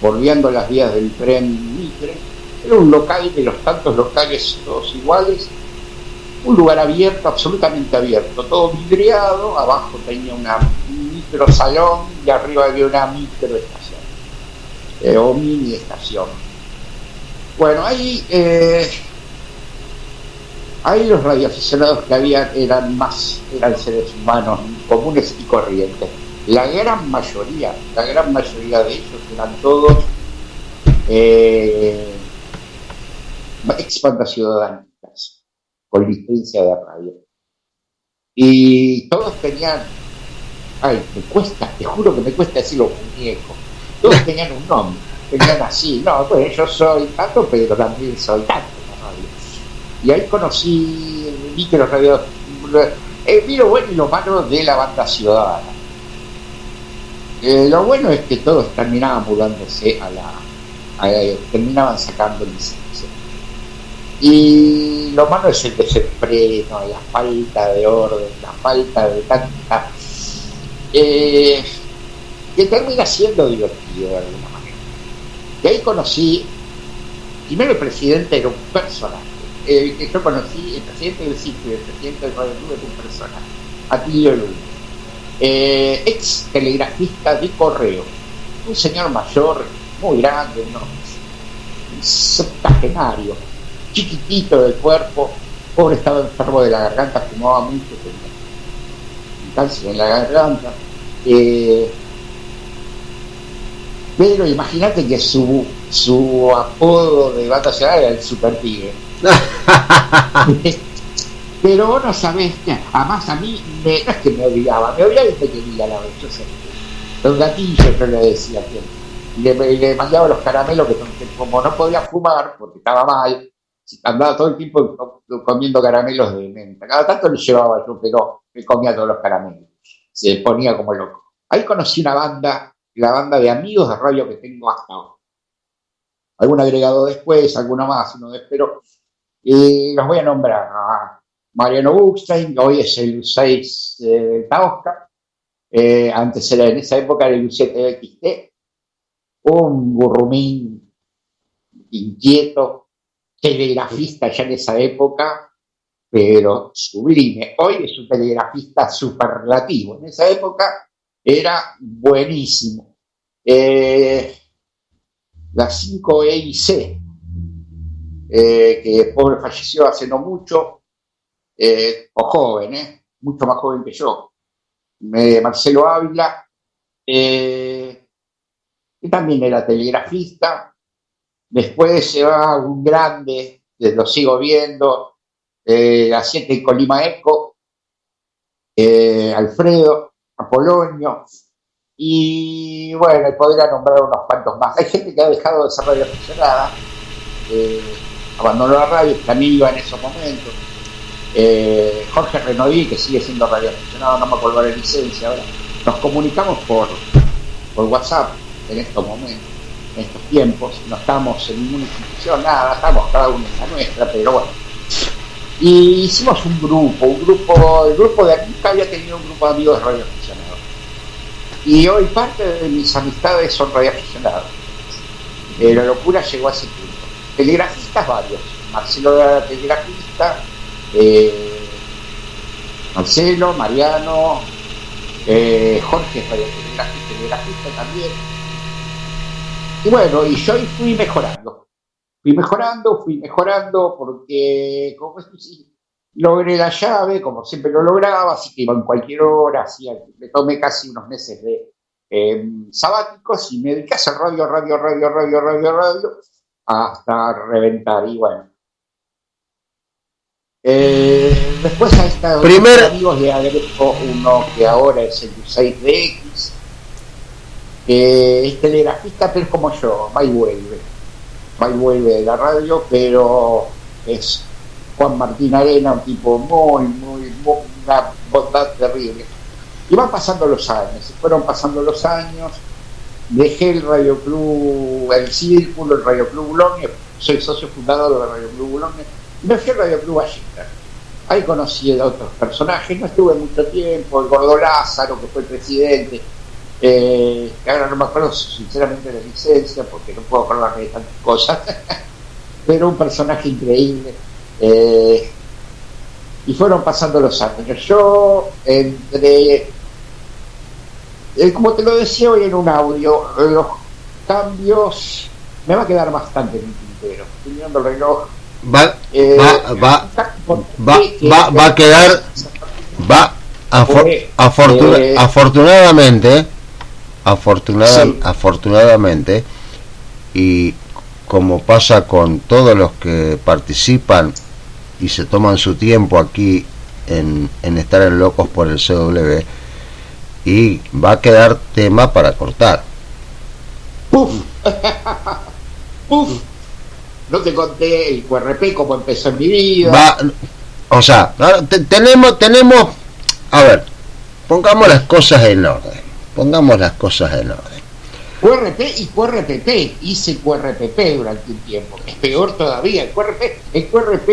bordeando las vías del tren Mitre. Era un local de los tantos locales todos iguales, un lugar abierto, absolutamente abierto, todo vidriado. Abajo tenía un micro salón y arriba había una micro estación, o mini estación. Bueno, ahí los radioaficionados que había eran seres humanos comunes y corrientes. La gran mayoría de ellos eran todos expandas ciudadanas con licencia de radio, y todos tenían, te juro que me cuesta decirlo, muñeco, todos tenían un nombre, tenían así, no, pues yo soy tanto, pero también soy tanto, ¿no? Y ahí vi que los radios, vi lo bueno y lo malo de la banda ciudadana. Lo bueno es que todos terminaban mudándose terminaban sacando licencia. Y lo malo es el desenfreno, la falta de orden, la falta de tanta... que termina siendo divertido de alguna manera. Y ahí conocí, primero el presidente era un personaje. Que yo conocí, el presidente del sitio, el presidente del Radio Club era un personaje, Atilio Luna, ex telegrafista de correo, un señor mayor, muy grande, ¿no? Un septagenario, chiquitito del cuerpo, pobre, estaba enfermo de la garganta, fumaba mucho, tenía un cáncer en la garganta, pero imagínate que su apodo de banda ciudad era el Super Tigre. Pero vos no sabés que además a mí no es que me odiaba y me quería a la vez. Yo sé, los gatillos yo le decía que le mandaba los caramelos que como no podía fumar porque estaba mal, andaba todo el tiempo comiendo caramelos de menta, cada tanto le llevaba yo, pero me comía todos los caramelos, se ponía como loco. Ahí conocí una banda, la banda de amigos de radio que tengo hasta ahora, algún agregado después, alguno más, pero los voy a nombrar. Mariano Buchstein, hoy es el U6 del Taosca, antes era, en esa época era el U7 XT, un gurrumín inquieto, telegrafista ya en esa época, pero sublime. Hoy es un telegrafista superlativo, en esa época era buenísimo. La 5E y C, que pobre falleció hace no mucho, o joven, mucho más joven que yo, Marcelo Ávila, que también era telegrafista. Después se va un grande, lo sigo viendo, a 7 en Colima Eco, Alfredo, Apolonio, y bueno, podría nombrar unos cuantos más. Hay gente que ha dejado de ser radioaficionada, abandonó la radio, también iba en esos momentos. Jorge Renoví, que sigue siendo radioaficionado, no me acuerdo la licencia ahora. Nos comunicamos por WhatsApp en estos momentos, en estos tiempos. No estamos en ninguna institución, nada, estamos cada uno en la nuestra, pero bueno. Y hicimos el grupo de, nunca había tenido un grupo de amigos de radioaficionados. Y hoy parte de mis amistades son radioaficionados. La locura llegó a ese punto. Telegrafistas varios. Marcelo era telegrafista, Marcelo, Mariano, Jorge es telegrafista también. Y bueno, y yo fui mejorando porque como logré la llave, como siempre lo lograba, así que iba en cualquier hora, me tomé casi unos meses de sabáticos y me dediqué a hacer radio, hasta reventar. Y bueno, después a esta amigos le agrego uno que ahora es el U6DX, es telegrafista, pero es como yo, va y vuelve de la radio, pero es Juan Martín Arena, un tipo muy, una bondad terrible. Y van pasando los años, fueron pasando los años, dejé el Radio Club, el Círculo, el Radio Club Boulogne, soy socio fundador del Radio Club Boulogne, y me fui al Radio Club Ballester. Ahí conocí a otros personajes, no estuve mucho tiempo, el Gordo Lázaro, que fue el presidente, que ahora no me acuerdo sinceramente de la licencia, porque no puedo acordarme de tantas cosas, pero un personaje increíble. Y fueron pasando los años. Yo entre, como te lo decía hoy en un audio, los cambios me va a quedar bastante en el tintero. Estoy mirando el reloj. Va a quedar, afortunadamente, y como pasa con todos los que participan y se toman su tiempo aquí en estar en Locos por el CW, y va a quedar tema para cortar. No te conté el QRP cómo empezó en mi vida. Tenemos, a ver, pongamos las cosas en orden. pongamos las cosas en orden. QRP y QRPP, hice QRPP durante un tiempo, es peor todavía. El QRP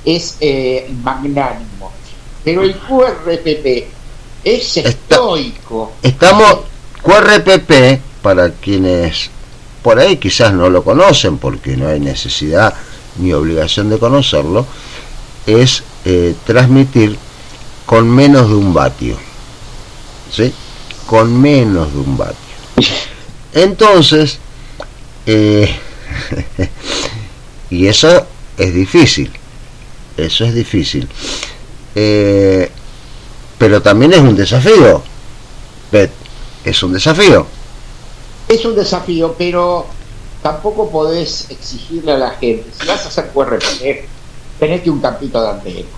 es magnánimo, pero el QRPP es estoico. Estamos, QRPP, para quienes por ahí quizás no lo conocen, porque no hay necesidad ni obligación de conocerlo, es transmitir con menos de 1 vatio, ¿sí? Con menos de 1 vatio. Entonces, y eso es difícil, pero también es un desafío, es un desafío. Es un desafío, pero tampoco podés exigirle a la gente, si vas a hacer QRP, tenete un campito de antenas,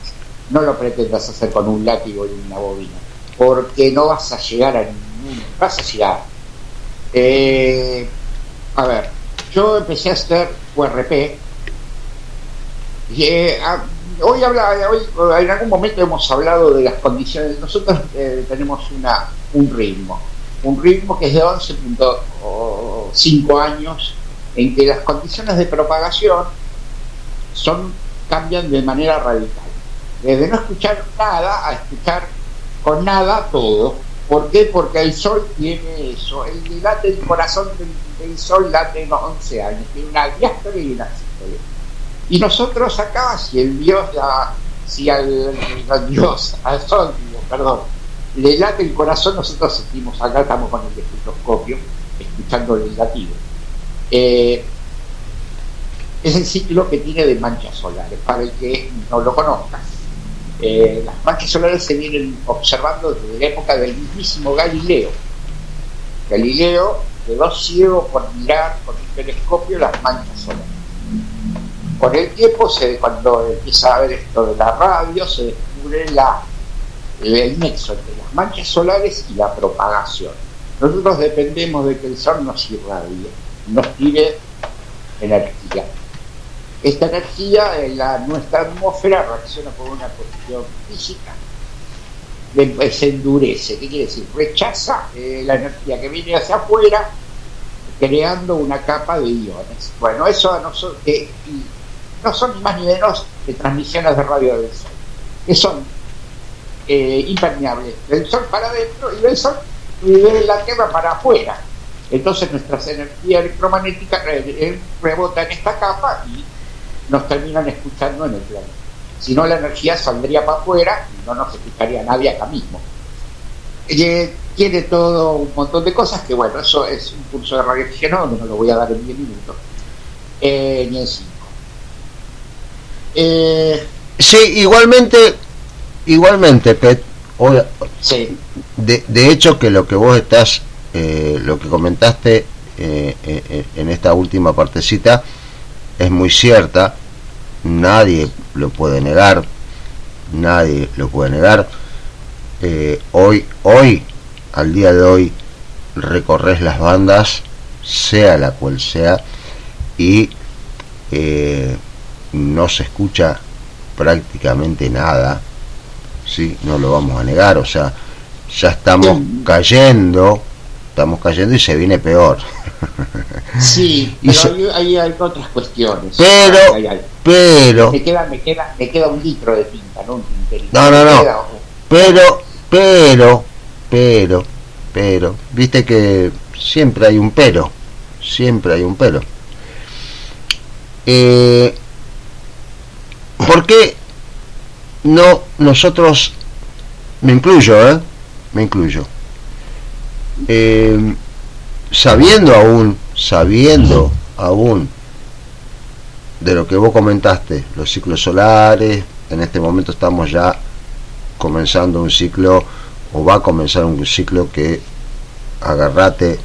no lo pretendas hacer con un látigo y una bobina, porque no vas a llegar a ningún, vas a llegar. A ver, yo empecé a hacer QRP y hoy en algún momento hemos hablado de las condiciones. Nosotros tenemos un ritmo que es de 11.5 años, en que las condiciones de propagación cambian de manera radical, desde no escuchar nada a escuchar con nada todo. ¿Por qué? Porque el Sol tiene eso, el late del corazón del Sol late unos 11 años, tiene una diástole y una sístole. Y nosotros acá, si al Sol, perdón, le late el corazón, nosotros sentimos, acá estamos con el estetoscopio, escuchando el latido. Es el ciclo que tiene de manchas solares, para el que no lo conozca. Las manchas solares se vienen observando desde la época del mismísimo Galileo. Galileo quedó ciego por mirar con un telescopio las manchas solares. Con el tiempo, cuando empieza a ver esto de la radio, se descubre el nexo entre las manchas solares y la propagación. Nosotros dependemos de que el Sol nos irradie, nos tire energía. Esta energía en nuestra atmósfera reacciona por una cuestión física, se endurece. ¿Qué quiere decir? Rechaza la energía que viene hacia afuera, creando una capa de iones. Bueno, eso no son ni más ni menos que transmisiones de radio del Sol, que son impermeables del Sol para adentro y del Sol y de la Tierra para afuera. Entonces nuestras energías electromagnéticas rebotan en esta capa y nos terminan escuchando en el planeta. Si no, la energía saldría para afuera y no nos escucharía nadie acá mismo. Tiene todo un montón de cosas que, bueno, eso es un curso de radioaficionado que no lo voy a dar en 10 minutos, ni en 5. Sí, igualmente, Pet. Sí. De hecho, que lo que vos estás, lo que comentaste en esta última partecita, es muy cierta, nadie lo puede negar. Hoy, al día de hoy, recorres las bandas, sea la cual sea, y no se escucha prácticamente nada, ¿sí? No lo vamos a negar, o sea, ya estamos cayendo y se viene peor. Sí, pero hay otras cuestiones. Pero me queda un litro de tinta, no un tinterito. No. Pero, viste que siempre hay un pero. ¿Por qué no nosotros, me incluyo, sabiendo aún de lo que vos comentaste, los ciclos solares, en este momento estamos ya comenzando un ciclo, o va a comenzar un ciclo que agarrate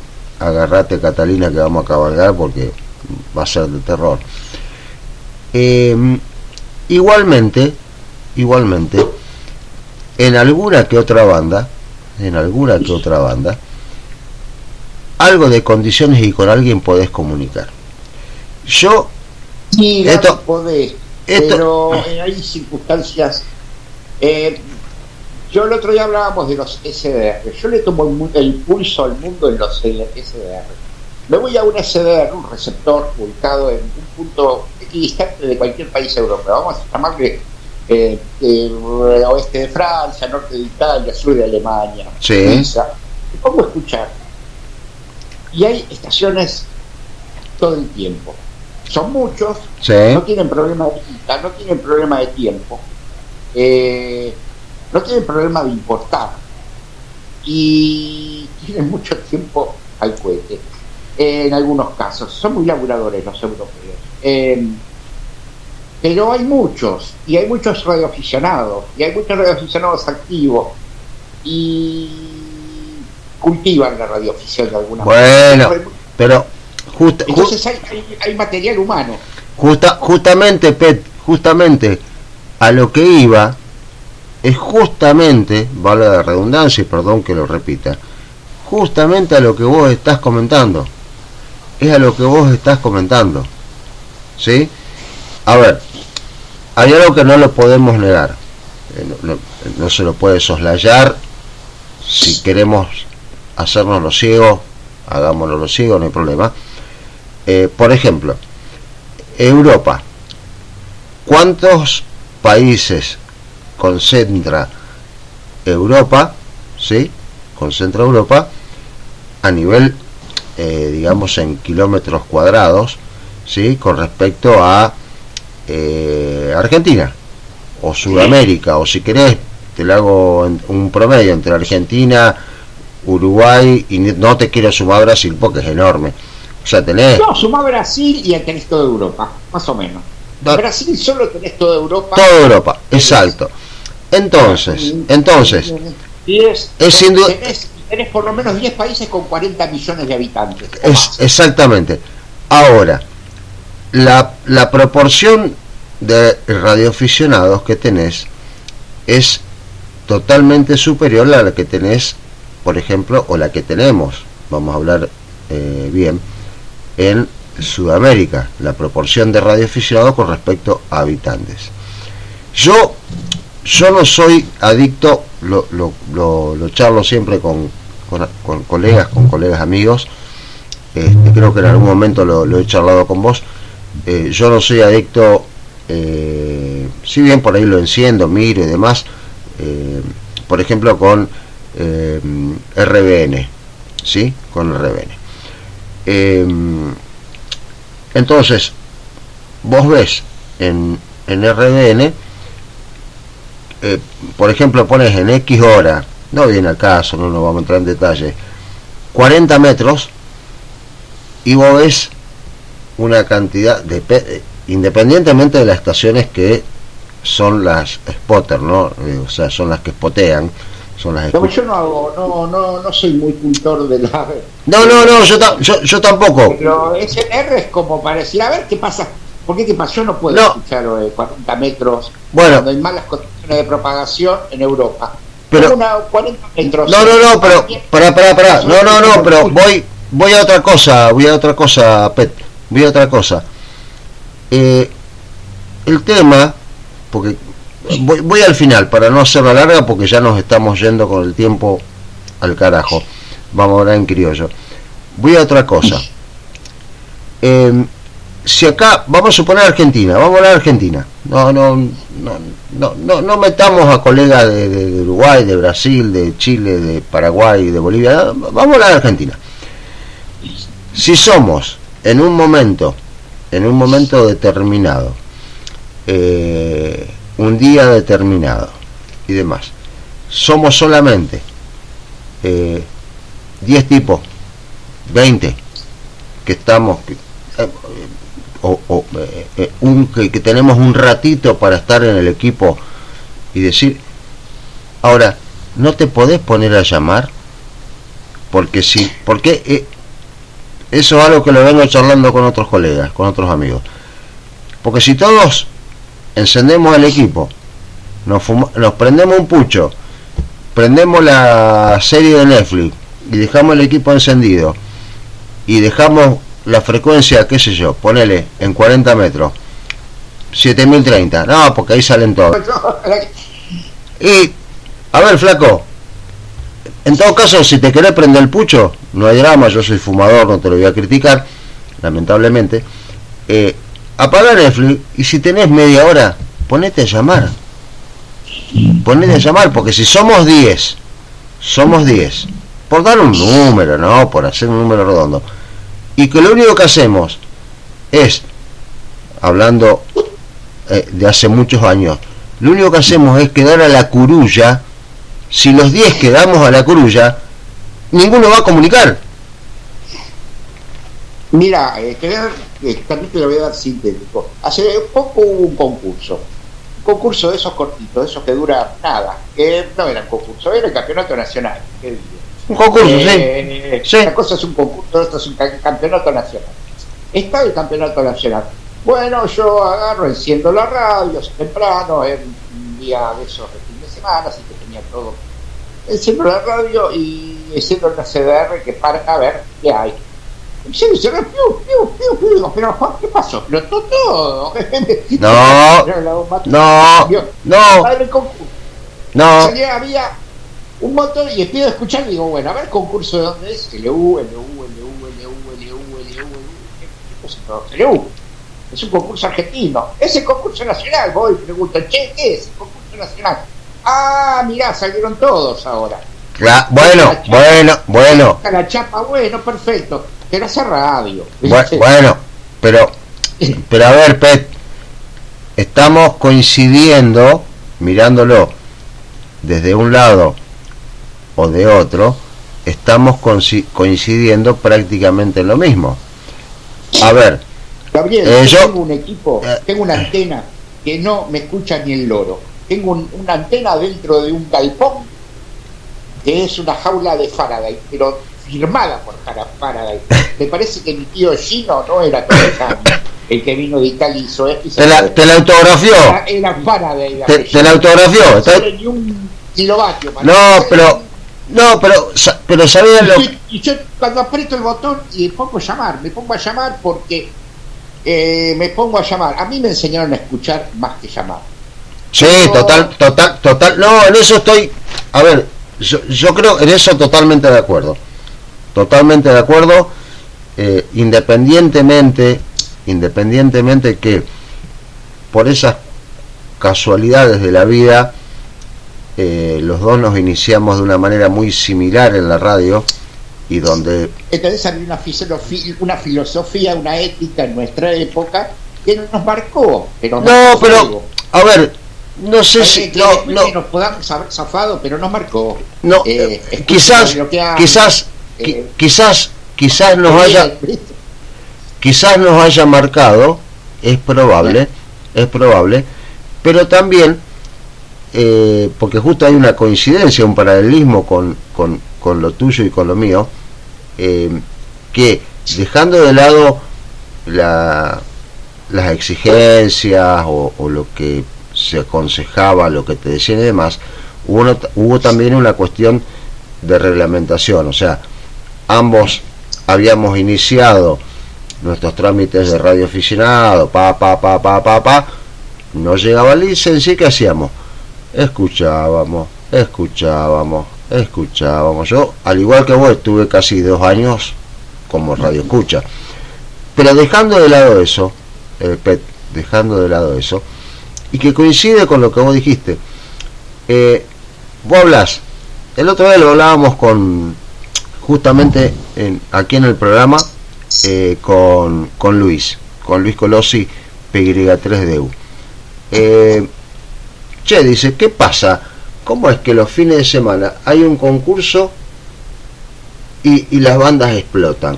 Catalina, que vamos a cabalgar porque va a ser de terror. Igualmente, en alguna que otra banda, algo de condiciones y con alguien podés comunicar. Yo, podés, pero hay circunstancias. Yo el otro día hablábamos de los SDR. Yo le tomo el pulso al mundo en los SDR. Me voy a un SDR, un receptor ubicado en un punto equidistante de cualquier país europeo. Vamos a llamarle oeste de Francia, norte de Italia, sur de Alemania, Suiza. Me pongo a escuchar. Y hay estaciones todo el tiempo. Son muchos, no tienen problema de quita, no tienen problema de tiempo, no tienen problema de importar y tienen mucho tiempo al cohete. En algunos casos son muy laburadores los europeos, pero hay muchos, y hay muchos radioaficionados, y hay muchos radioaficionados activos, y cultivan la radioafición de alguna manera. Pero entonces hay material humano. Justamente, Pet, justamente a lo que iba es justamente, vale la redundancia y perdón que lo repita, justamente a lo que vos estás comentando. Es a lo que vos estás comentando. ¿Sí? A ver, hay algo que no lo podemos negar. No se lo puede soslayar. Si queremos hacernos los ciegos, hagámonos los ciegos, no hay problema. Por ejemplo, Europa. ¿Cuántos países concentra Europa? ¿Sí? Concentra Europa a nivel, digamos, en kilómetros cuadrados, ¿sí? Con respecto a Argentina o Sudamérica, o si querés, te lo hago en un promedio entre Argentina, Uruguay, y no te quiero sumar Brasil porque es enorme. O sea, tenés... No, sumá Brasil y tenés toda Europa, más o menos. Brasil solo tenés toda Europa. Toda Europa, exacto. Entonces, es sin duda... Tenés por lo menos 10 países con 40 millones de habitantes. Exactamente. Ahora, la proporción de radioaficionados que tenés es totalmente superior a la que tenés, por ejemplo, o la que tenemos, vamos a hablar bien, en Sudamérica, la proporción de radioaficionados con respecto a habitantes. Yo no soy adicto, lo charlo siempre con colegas amigos, creo que en algún momento lo he charlado con vos. Yo no soy adicto, si bien por ahí lo enciendo, miro y demás, por ejemplo con RBN, ¿sí? Con RBN. Entonces, vos ves en RBN, por ejemplo, pones en X hora, no viene al caso, no nos vamos a entrar en detalle, 40 metros, y vos ves una cantidad de, independientemente de las estaciones que son las spotter, ¿no? O sea, son las que spotean, son las no, yo no soy muy cultor de la... No, yo tampoco. Pero SR es como para decir, a ver qué pasa. ¿Por qué pasa? Yo no puedo escuchar 40 metros cuando hay malas condiciones de propagación en Europa. Pero 40 metros. No, pero pará. No, pero voy a otra cosa, Pet. Voy a otra cosa. El tema, porque voy al final para no hacerla larga, porque ya nos estamos yendo con el tiempo al carajo. Vamos a hablar en criollo. Voy a otra cosa. Si acá, vamos a suponer Argentina, vamos a hablar de Argentina. No metamos a colegas de Uruguay, de Brasil, de Chile, de Paraguay, de Bolivia. Vamos a hablar de Argentina. Si somos en un momento determinado, un día determinado y demás, somos solamente 10 tipos, 20 que estamos, que tenemos un ratito para estar en el equipo y decir, ahora, no te podés poner a llamar, porque eso es algo que lo vengo charlando con otros colegas, con otros amigos, porque si todos encendemos el equipo, nos prendemos un pucho, prendemos la serie de Netflix y dejamos el equipo encendido y dejamos la frecuencia, qué sé yo, ponele en 40 metros, 7030, no, porque ahí salen todos. Y A ver, flaco, en todo caso, si te querés prender el pucho, no hay drama, yo soy fumador, no te lo voy a criticar, lamentablemente. Apaga Netflix y si tenés media hora, ponete a llamar. Ponete a llamar, porque si somos 10, por dar un número, ¿no? Por hacer un número redondo, y que lo único que hacemos es, hablando de hace muchos años, lo único que hacemos es quedar a la curulla. Si los 10 quedamos a la curulla, ninguno va a comunicar. Mira, también te lo voy a dar sintético. Hace poco hubo un concurso de esos cortitos, de esos que dura nada, que no era un concurso, era el campeonato nacional. Un concurso, sí. Una cosa es un concurso, esto es un campeonato nacional. Está el campeonato nacional. Bueno, yo agarro, enciendo la radio temprano, en un día de esos de fin de semana, así que tenía todo. Enciendo la radio y enciendo una CDR que para a ver qué hay. Pero Juan, ¿qué pasó? ¿Explotó todo? No. Había un montón y empiezo a escuchar y digo, bueno, a ver el concurso de dónde es, LU. Es un concurso argentino. Es el concurso nacional. Voy y pregunto, che, ¿qué es el concurso nacional? Ah, mirá, salieron todos ahora. Bueno. La chapa, bueno, perfecto. Pero hace radio. Bueno, pero a ver, Pet, estamos coincidiendo, mirándolo desde un lado o de otro, estamos coincidiendo prácticamente en lo mismo. A ver, Gabriel, yo tengo un equipo, tengo una antena que no me escucha ni el loro. Tengo una antena dentro de un galpón que es una jaula de Faraday, pero firmada por Faraday. Me parece que mi tío Gino no era todo el que vino de Italia y hizo esto. ¿Te la autografió? Era Faraday. ¿Te la autografió? No ni un kilovatio. Pero sabía lo... Y yo cuando aprieto el botón y me pongo a llamar porque me pongo a llamar. A mí me enseñaron a escuchar más que llamar. Sí, total. No, en eso estoy... A ver, yo creo en eso totalmente de acuerdo. Independientemente que por esas casualidades de la vida los dos nos iniciamos de una manera muy similar en la radio y donde entonces había una filosofía, una ética en nuestra época que nos marcó, pero a ver, no sé si nos podamos haber zafado, pero nos marcó. Quizás nos haya marcado, es probable, pero también porque justo hay una coincidencia, un paralelismo con lo tuyo y con lo mío, que dejando de lado las exigencias o lo que se aconsejaba, lo que te decían y demás, hubo también una cuestión de reglamentación. O sea, ambos habíamos iniciado nuestros trámites de radioaficionado, no llegaba la licencia y ¿qué hacíamos? Escuchábamos. Yo, al igual que vos, estuve casi 2 años como radio escucha, pero dejando de lado eso, y que coincide con lo que vos dijiste, vos hablás, el otro día lo hablábamos justamente aquí en el programa, con Luis Colosi, PY3DU. Dice, ¿qué pasa? ¿Cómo es que los fines de semana hay un concurso y las bandas explotan?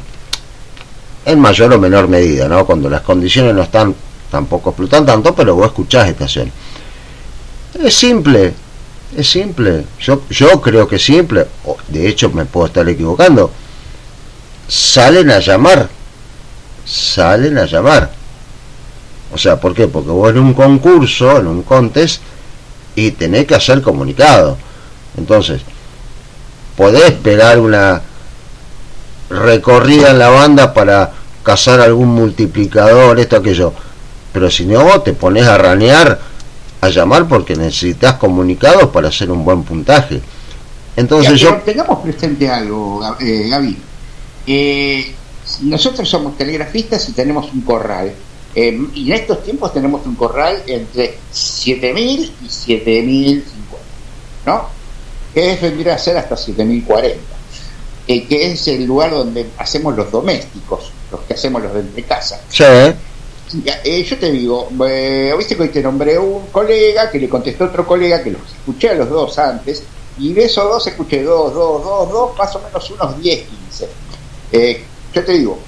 En mayor o menor medida, ¿no? Cuando las condiciones no están, tampoco explotan tanto, pero vos escuchás estación. Es simple. Yo creo que es simple. De hecho, me puedo estar equivocando. Salen a llamar. O sea, ¿por qué? Porque vos en un concurso, en un contest, y tenés que hacer comunicado. Entonces, podés pegar una recorrida en la banda para cazar algún multiplicador, esto, aquello, pero si no, te pones a ranear a llamar porque necesitas comunicados para hacer un buen puntaje. Entonces pero tengamos presente algo, Gaby. Nosotros somos telegrafistas y tenemos un corral. Y en estos tiempos tenemos un corral entre 7.000 y 7.050, ¿no? Que vendría a ser hasta 7.040, que es el lugar donde hacemos los domésticos, los que hacemos los de entre casa. Sí. Yo te digo, viste que hoy te nombré un colega que le contestó otro colega que los escuché a los dos antes, y de esos dos escuché dos, más o menos unos 10, 15. Yo te digo,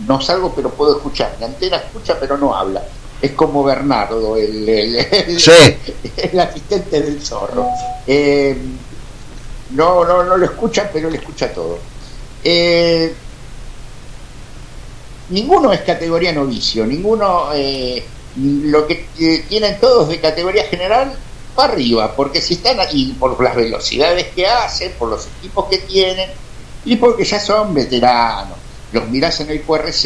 no salgo pero puedo escuchar, mi antena escucha pero no habla. Es como Bernardo, sí. el asistente del zorro. No lo escucha, pero le escucha todo. Ninguno es categoría novicio, ninguno, lo que tienen todos de categoría general para arriba, porque si están ahí por las velocidades que hacen, por los equipos que tienen y porque ya son veteranos. Los mirás en el QRZ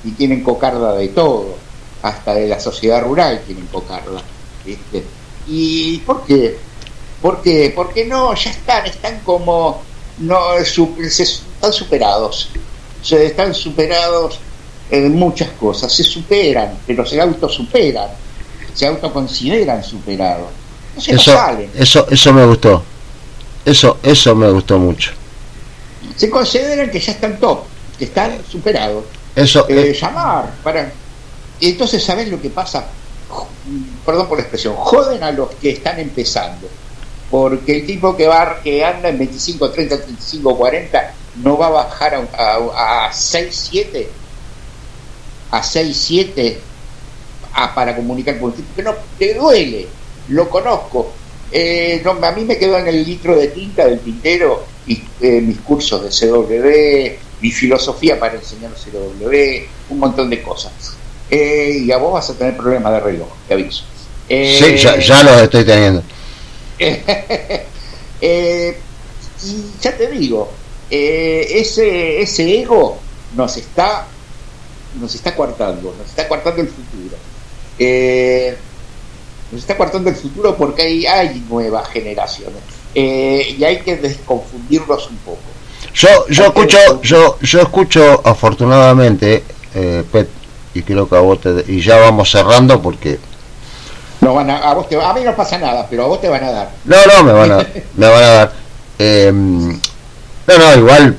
y tienen cocarda de todo, hasta de la sociedad rural tienen cocarda, ¿viste? ¿Y por qué? Porque no, ya están como, no, están superados, están superados en muchas cosas, se superan, pero se autosuperan, se autoconsideran superados. Eso me gustó, eso me gustó mucho. Se consideran que ya están top, que están superados. Llamar para. Entonces, ¿sabés lo que pasa? Perdón por la expresión, joden a los que están empezando, porque el tipo que anda en 25, 30, 35, 40 no va a bajar a 6, 7 para comunicar con el tipo que no te duele, lo conozco. A mí me quedó en el litro de tinta del tintero mis cursos de CW, mi filosofía para enseñar CW, un montón de cosas. Y a vos vas a tener problemas de reloj, te aviso. Sí, ya los estoy teniendo. Y ya te digo, ese ego nos está coartando el futuro. Nos está coartando el futuro porque hay nuevas generaciones, y hay que desconfundirlos un poco. Yo escucho afortunadamente, Pet, y creo que a vos y ya vamos cerrando porque a mí no pasa nada, pero a vos te van a dar. No, me van a dar. Igual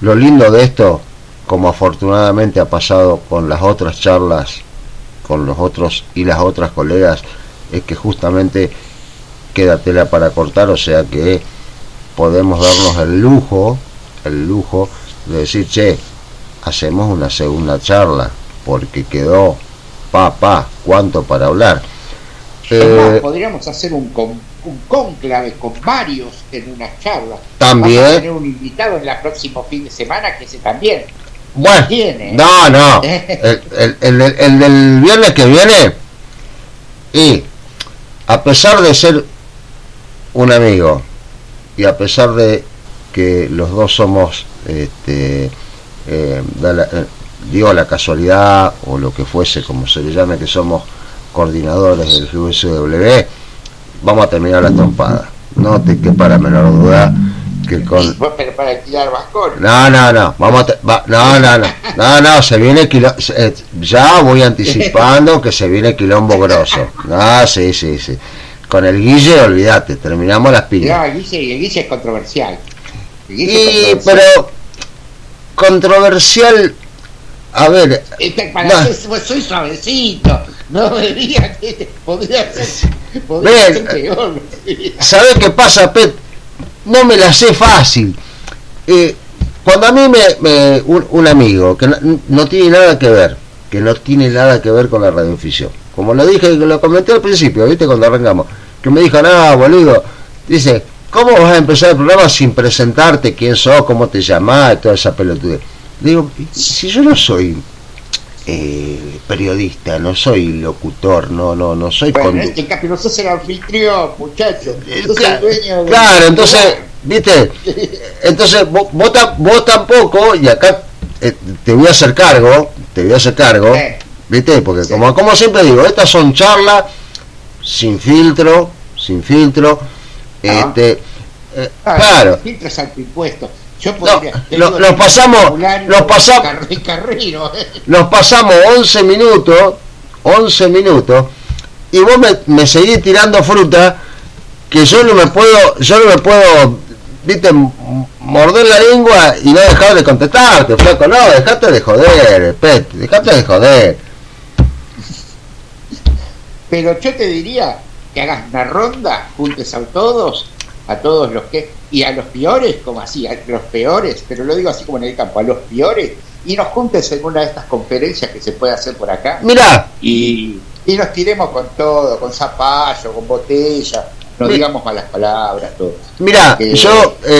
lo lindo de esto, como afortunadamente ha pasado con las otras charlas, con los otros y las otras colegas, es que justamente queda tela para cortar, o sea que podemos darnos el lujo de decir, che, hacemos una segunda charla, porque quedó cuánto para hablar. Podríamos hacer un cónclave con varios en una charla. También. Vamos a tener un invitado en el próximo fin de semana, que ese también. Bueno, tiene. No. el del viernes que viene, y a pesar de ser un amigo, y a pesar de que los dos somos, la casualidad, o lo que fuese, como se le llame, que somos coordinadores del GSW, vamos a terminar la trompada. No te quepa la menor duda que con. Pero para alquilar Vascón. No. Se viene ya voy anticipando que se viene quilombo grosso. Sí. Con el Guille, olvídate, terminamos las pilas. No, el Guille es controversial. Pero controversial. A ver. Soy suavecito. No me digas que podría ser peor. ¿Sabes qué pasa, Pet? No me la sé fácil. Cuando a mí un amigo que no tiene nada que ver con la radioficción, como lo dije, lo comenté al principio, ¿viste? Cuando arrancamos, que me dijo, no, boludo, dice, ¿cómo vas a empezar el programa sin presentarte quién sos, cómo te llamás, toda esa pelotudez? Digo, si yo no soy periodista, no soy locutor, no soy conductor. No sos el anfitrión, muchacho. Claro, entonces, ¿viste? Entonces vos tampoco, y acá te voy a hacer cargo, ¿viste? Porque como siempre digo, estas son charlas sin filtro, sin filtro. Claro. Sin filtro es autoimpuesto. Yo podría, nos pasamos nos pasamos 11 minutos y vos me seguís tirando fruta que yo no me puedo, viste, morder la lengua y no dejar de contestarte, flaco. No, dejate de joder, Pet, dejate de joder. Pero yo te diría que hagas una ronda, juntes a todos los que, y a los peores, como así, a los peores, pero lo digo así como en el campo, a los peores, y nos juntes en una de estas conferencias que se puede hacer por acá. Mirá. Y nos tiremos con todo, con zapallo, con botella, no digamos malas palabras, todo. Mirá,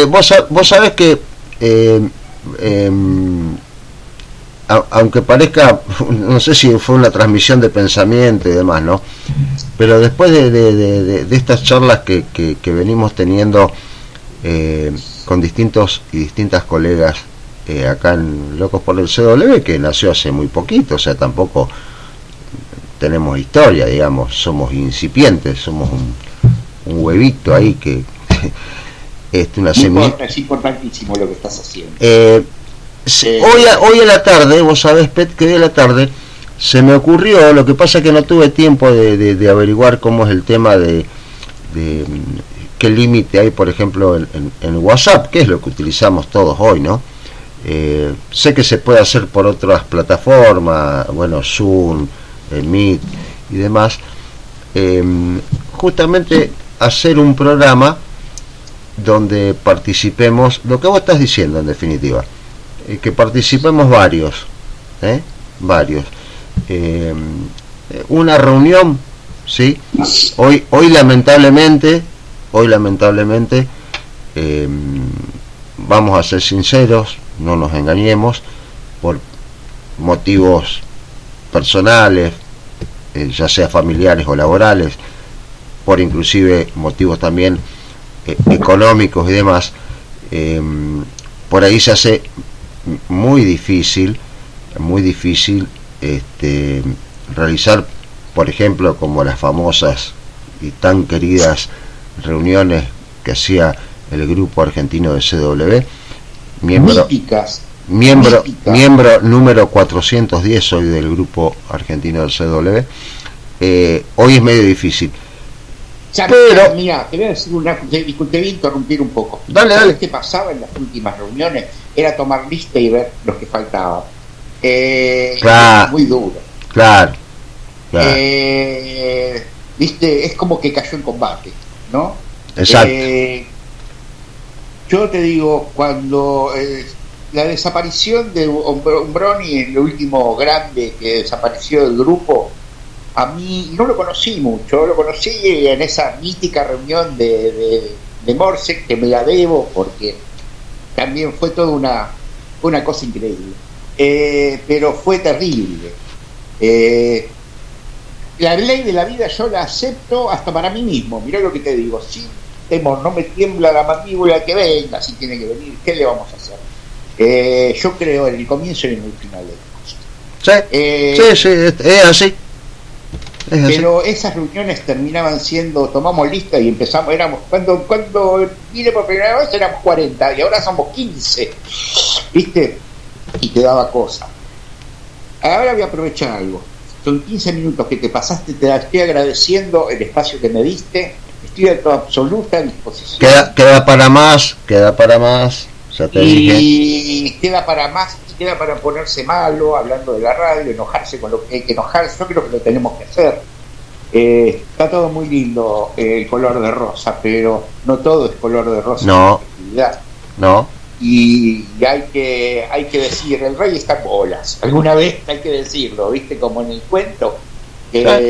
vos sabés que aunque parezca, no sé si fue una transmisión de pensamiento y demás, ¿no? Pero después de estas charlas que venimos teniendo con distintos y distintas colegas acá en Locos por el CW, que nació hace muy poquito, o sea, tampoco tenemos historia, digamos, somos incipientes, somos un huevito ahí que una semilla. Es importantísimo lo que estás haciendo. Hoy a la tarde, vos sabés, Pet, que hoy a la tarde se me ocurrió, lo que pasa que no tuve tiempo de averiguar cómo es el tema de qué límite hay, por ejemplo, en WhatsApp, que es lo que utilizamos todos hoy, ¿no? Sé que se puede hacer por otras plataformas, bueno, Zoom, Meet y demás. Justamente hacer un programa donde participemos, lo que vos estás diciendo en definitiva, que participemos varios, una reunión, ¿sí? Hoy lamentablemente, vamos a ser sinceros, no nos engañemos, por motivos personales, ya sea familiares o laborales, por inclusive motivos también económicos y demás, por ahí se hace muy difícil realizar, por ejemplo, como las famosas y tan queridas reuniones que hacía el grupo argentino de CW, miembro número 410 soy del grupo argentino del CW. Hoy es medio difícil. Pero mira, te voy a decir te voy a interrumpir un poco. Dale. ¿Qué pasaba en las últimas reuniones? Era tomar lista y ver los que faltaban. Claro, muy duro. Claro. Viste, es como que cayó en combate, ¿no? Exacto. Yo te digo, cuando la desaparición de Umbroni, el último grande que desapareció del grupo, a mí no lo conocí mucho, lo conocí en esa mítica reunión de Morse, que me la debo porque también fue toda una cosa increíble, pero fue terrible. La ley de la vida yo la acepto hasta para mí mismo, mirá lo que te digo, sin temor, no me tiembla la mandíbula que venga, si tiene que venir, ¿qué le vamos a hacer? Yo creo en el comienzo y en el final de las cosas. Sí, es así. Pero esas reuniones terminaban siendo, tomamos lista y empezamos, cuando vine por primera vez éramos 40 y ahora somos 15, ¿viste? Y te daba cosa. Ahora voy a aprovechar algo, son 15 minutos que te pasaste, te estoy agradeciendo el espacio que me diste, estoy a tu absoluta disposición. Queda para más, ya te dije. Queda para más, y queda para ponerse malo, hablando de la radio, enojarse con lo que hay que enojarse, yo creo que lo tenemos que hacer. Está todo muy lindo, el color de rosa, pero no todo es color de rosa. No. Y hay que decir, el rey está en bolas, alguna vez hay que decirlo, viste, como en el cuento. La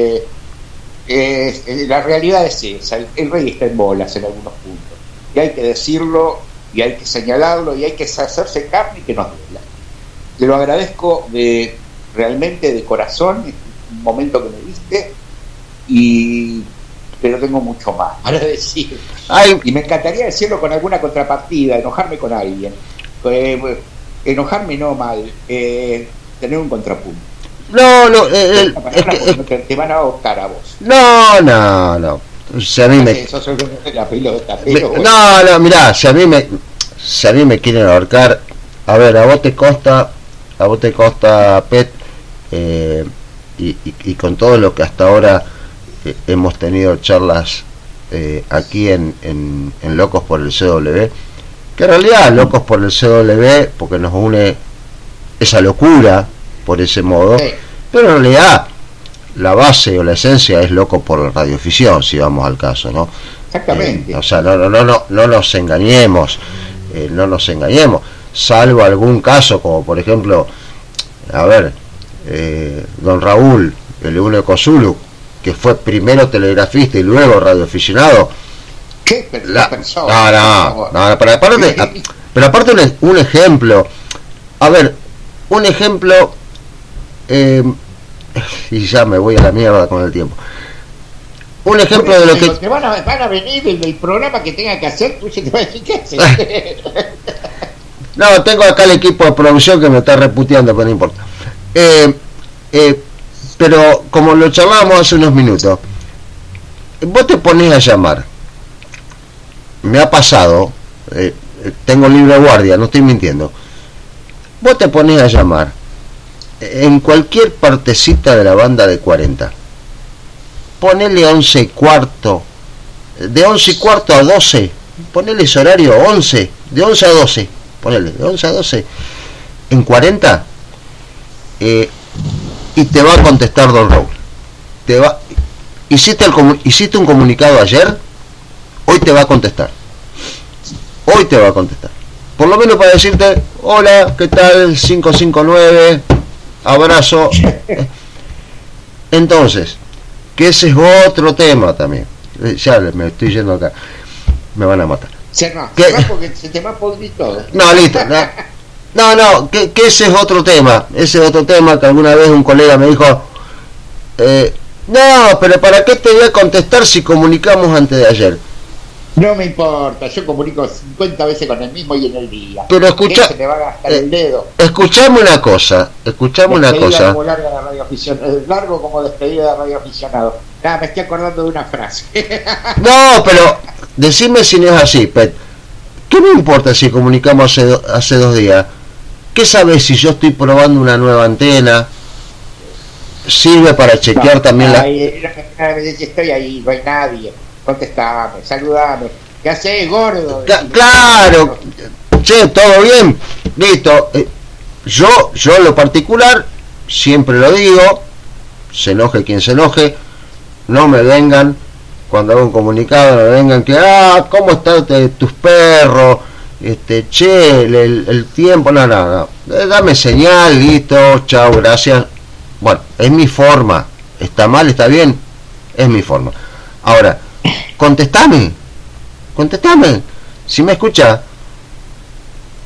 realidad es esa, el rey está en bolas en algunos puntos, y hay que decirlo, y hay que señalarlo, y hay que hacerse carne y que nos duela. Te lo agradezco realmente de corazón, es un momento que me diste, pero tengo mucho más para decir. Y me encantaría decirlo con alguna contrapartida, enojarme con alguien, enojarme no mal, tener un contrapunto. No, no, te van a buscar a vos. No. Si a mí me... Eso es la pelota, pero bueno. No, mirá, si a mí me quieren ahorcar, a ver, a vos te costa, Pet, y con todo lo que hasta ahora hemos tenido charlas aquí en Locos por el CW, que en realidad Locos por el CW, porque nos une esa locura por ese modo, sí. Pero en realidad la base o la esencia es Locos por la radioficción, si vamos al caso, ¿no? Exactamente. O sea, no nos engañemos, salvo algún caso como por ejemplo, a ver, don Raúl, el único Zulu, que fue primero telegrafista y luego radioaficionado. ¿Qué persona? No, pero aparte un ejemplo, a ver, un ejemplo, y ya me voy a la mierda con el tiempo. Un ejemplo de lo que... Te van a venir el programa que tenga que hacer, tú se te va a decir qué hacer. No, tengo acá el equipo de producción que me está reputeando, pero no importa. Pero como lo charlábamos hace unos minutos, vos te ponés a llamar. Me ha pasado, tengo libre guardia, no estoy mintiendo. Vos te ponés a llamar en cualquier partecita de la banda de 40. Ponele 11:15, de 11:15 a 12, ponele ese horario 11, de 11 a 12, ponele, de 11 a 12, en 40, y te va a contestar don Raúl. Hiciste un comunicado ayer, hoy te va a contestar. Por lo menos para decirte, hola, ¿qué tal? 559, abrazo. Entonces, que ese es otro tema también. Ya me estoy yendo acá. Me van a matar. Cerrá porque se te va a podrir todo. No, listo. No, que ese es otro tema. Ese es otro tema que alguna vez un colega me dijo, no, pero ¿para qué te voy a contestar si comunicamos antes de ayer? No me importa, yo comunico 50 veces con el mismo y en el día. Pero escucha, se te va a gastar el dedo. Escuchame una cosa. Como larga la radioaficionado, largo como despedida de radioaficionado. Nada, me estoy acordando de una frase. No, pero decime si no es así, Pet. ¿Qué me importa si comunicamos hace 2 días? ¿Qué sabes si yo estoy probando una nueva antena? Sirve para chequear también estoy ahí, no hay nadie. Contestame, saludame. ¿Qué haces, gordo? Claro. Che, ¿todo bien? Listo. Yo en lo particular, siempre lo digo, se enoje quien se enoje, no me vengan, cuando hago un comunicado, no me vengan que, ¿cómo están tus perros? Che, el tiempo, no. Dame señal, listo, chao, gracias. Bueno, es mi forma. ¿Está mal? ¿Está bien? Es mi forma. Ahora, contestame. Si me escucha,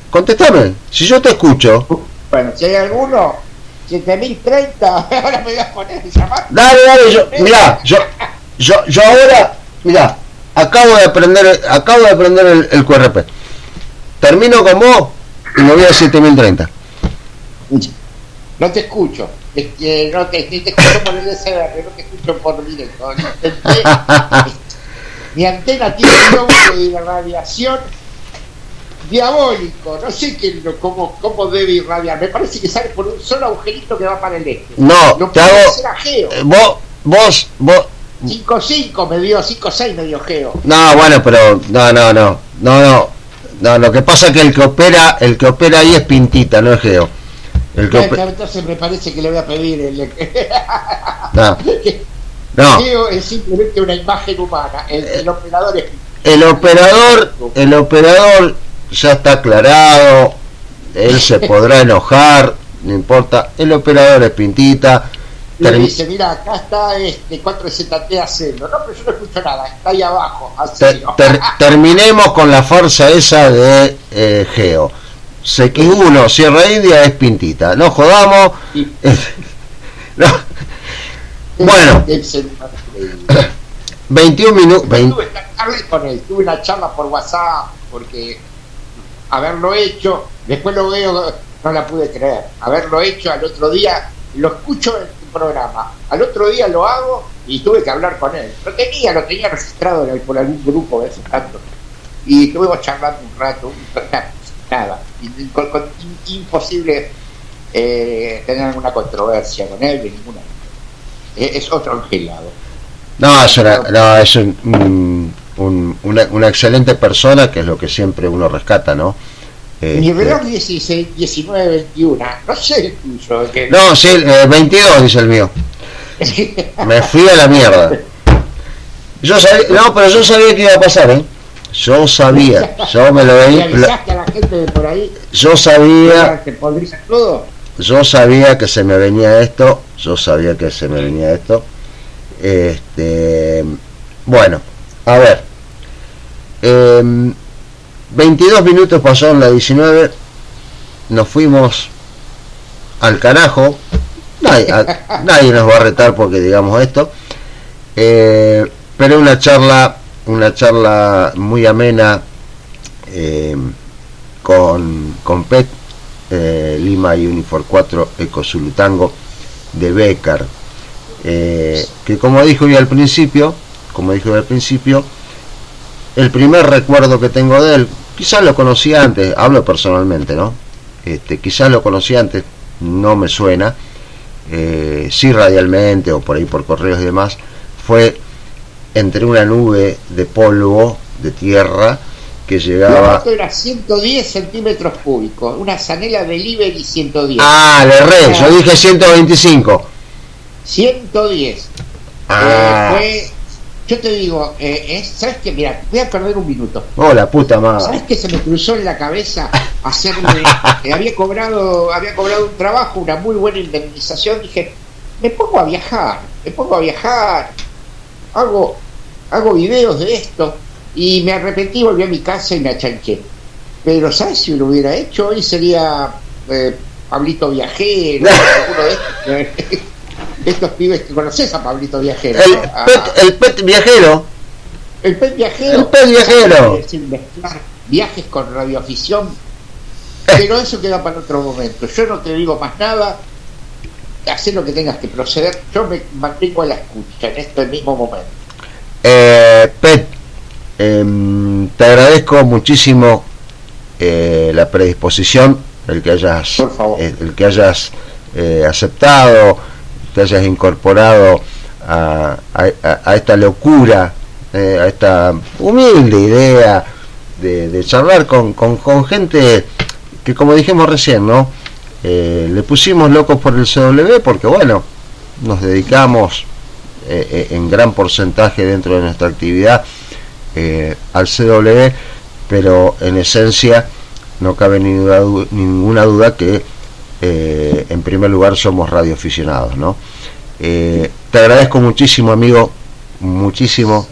contestame. Si yo te escucho. Bueno, si hay alguno, 7030, ahora me voy a poner a llamar. Dale, yo ahora, mira, acabo de aprender el QRP. Termino con vos y me voy a 7030. No te escucho. Ni te escucho por el SR, no te escucho por directo. Mi antena tiene un lóbulo de radiación diabólico. No sé cómo debe irradiar. Me parece que sale por un solo agujerito que va para el este. No, no te hago. Ser ageo. Vos 5.5 me dio, 5.6 me dio geo. No, bueno, pero no, lo que pasa es que el que opera ahí es Pintita, no es Geo. Entonces me parece que le voy a pedir no. Geo es simplemente una imagen humana. El operador es el operador ya está aclarado, él se podrá enojar, no importa, el operador es Pintita. Le dice, mira, acá está 4ZT haciendo. No, pero yo no escucho nada, está ahí abajo. Terminemos con la farsa esa de Geo. CX1, Sierra India es Pintita. No jodamos. Sí. No. Bueno, 21 minutos. Tuve una charla por WhatsApp porque haberlo hecho, después lo veo, no la pude creer. Haberlo hecho al otro día lo escucho en tu programa, al otro día lo hago y tuve que hablar con él. Lo tenía registrado por algún grupo de esos tantos. Y estuvimos charlando un rato, nada, imposible tener alguna controversia con él, de ninguna. Es otro angelado. No, es una excelente persona, que es lo que siempre uno rescata, ¿no? Mi reloj 16, 19, 21, no sé el tuyo. No, sí, 22 dice el mío. Me fui a la mierda. Pero yo sabía que iba a pasar, ¿eh? Yo sabía, yo me lo veía. ¿Le avisaste a la gente de por ahí? Yo sabía. ¿Te pondrías todo? Yo sabía que se me venía esto. Bueno, a ver. 22 minutos pasaron la 19. Nos fuimos al carajo. Nadie nos va a retar porque digamos esto. Pero una charla muy amena con Pet, Lima Unifor 4 Eco Zulu Tango de Becar, que como dijo yo al principio, el primer recuerdo que tengo de él, quizás lo conocía antes, hablo personalmente, ¿no? Quizás lo conocía antes, no me suena, sí radialmente o por ahí por correos y demás, fue entre una nube de polvo, de tierra, que llegaba... Esto era 110 centímetros cúbicos, una Sanela Delivery 110. Ah, le erré, yo dije 125. 110. Yo te digo, ¿sabes qué? Mira, voy a perder un minuto. Oh, la puta madre. ¿Sabes qué se me cruzó en la cabeza? Hacerme... había cobrado un trabajo, una muy buena indemnización. Dije, me pongo a viajar. Hago videos de esto. Y me arrepentí, volví a mi casa y me achanché. Pero ¿sabes si lo hubiera hecho? Hoy sería Pablito Viajero, alguno de estos pibes que conoces a Pablito Viajero. El Pet Viajero. El Pet Viajero. Es decir, mezclar viajes con radioafición. Pero eso queda para otro momento. Yo no te digo más nada. Haz lo que tengas que proceder. Yo me mantengo a la escucha en este mismo momento. Pet, te agradezco muchísimo la predisposición, el que hayas aceptado, te hayas incorporado a esta locura, a esta humilde idea de charlar con gente que, como dijimos recién, ¿no? Le pusimos locos por el CW porque, bueno, nos dedicamos en gran porcentaje dentro de nuestra actividad al CW, pero en esencia no cabe ninguna duda que en primer lugar somos radioaficionados, ¿no? Te agradezco muchísimo, amigo, muchísimo.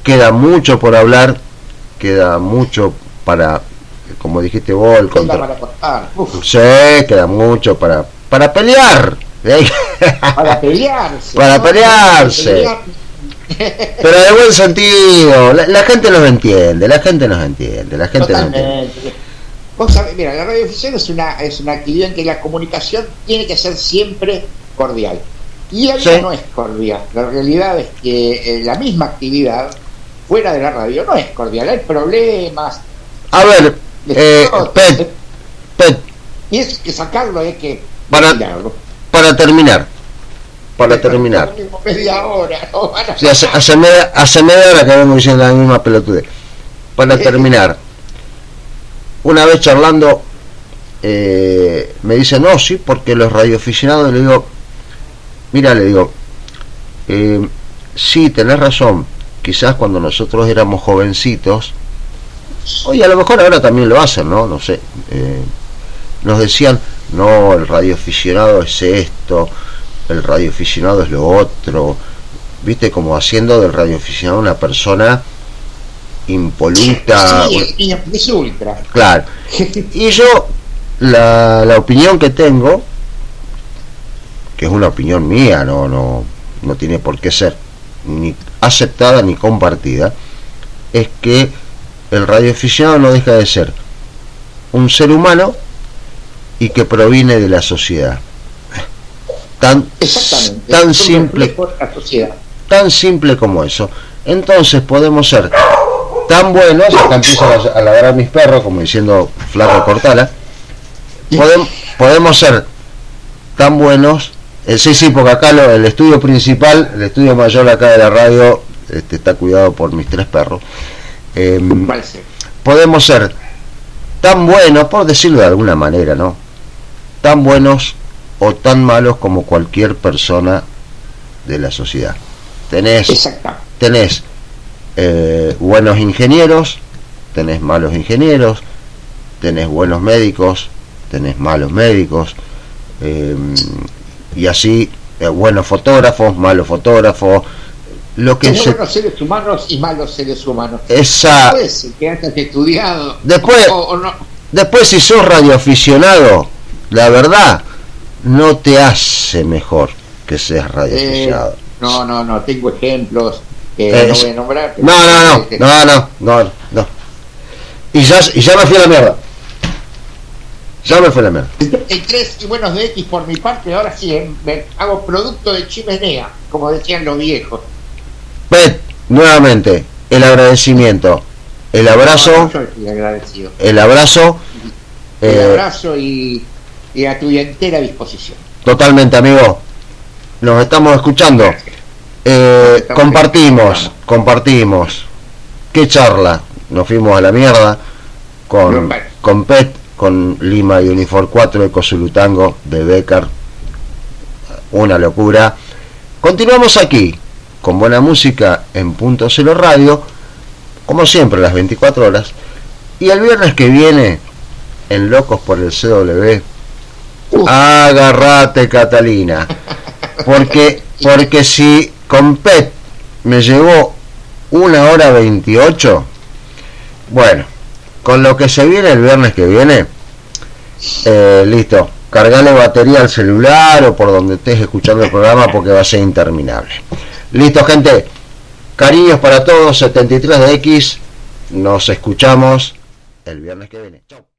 Queda mucho por hablar, queda mucho para, como dijiste vos, el contra... Sí, queda mucho para pelear. Para pelearse. Para pelearse. Pero de buen sentido. La gente nos entiende. Vos sabés, mira, la radioafición es una actividad en que la comunicación tiene que ser siempre cordial. Y la vida no es cordial. La realidad es que la misma actividad fuera de la radio no es cordial. Hay problemas. A ver, Pet. Y es que sacarlo, es que... Para terminar. Media hora, ¿no? Sí, hace media hora que vengo diciendo la misma pelotudez. Para terminar, una vez charlando, me dice, no, sí, porque los radioaficionados, le digo, sí, tenés razón, quizás cuando nosotros éramos jovencitos, oye, a lo mejor ahora también lo hacen, no sé, nos decían, no, el radioaficionado es esto, el radioaficionado es lo otro, viste, como haciendo del radioaficionado una persona impoluta. Sí, es ultra. Claro. Y yo, la opinión que tengo, que es una opinión mía, no tiene por qué ser ni aceptada ni compartida, es que el radioaficionado no deja de ser un ser humano y que proviene de la sociedad. Tan, Exactamente. tan Un simple, reflejo de la sociedad. tan simple como eso. Entonces podemos ser tan buenos, acá empiezan a ladrar mis perros, como diciendo flaco cortala, podemos ser tan buenos, sí, porque acá el estudio principal, el estudio mayor acá de la radio, está cuidado por mis 3 perros. Podemos ser tan buenos, por decirlo de alguna manera, ¿no? Tan buenos o tan malos como cualquier persona de la sociedad. Tenés buenos ingenieros, tenés malos ingenieros, tenés buenos médicos, tenés malos médicos, y así, buenos fotógrafos, malos fotógrafos, lo que buenos seres humanos y malos seres humanos. Después que hayas estudiado. Después, si sos radioaficionado, la verdad no te hace mejor que seas radioaficionado. No, tengo ejemplos que no voy a nombrar. No. Y ya me fui a la mierda. Hay 3 y buenos de X por mi parte. Ahora sí, hago producto de chimenea, como decían los viejos. Nuevamente, el agradecimiento, el abrazo, el abrazo y a tu entera disposición. Totalmente, amigo. Nos estamos escuchando. Compartimos. Qué charla. Nos fuimos a la mierda con Pet, con Lima y Unifor 4 de Cosulutango de Becker. Una locura. Continuamos aquí con buena música en Punto Cero Radio, como siempre, las 24 horas. Y el viernes que viene, en Locos por el CW, agárrate, Catalina. Porque si con Pet me llevó 1 hora 28, bueno, con lo que se viene el viernes que viene, listo, cargale batería al celular o por donde estés escuchando el programa, porque va a ser interminable. Listo, gente, cariños para todos, 73 de X, nos escuchamos el viernes que viene. Chau.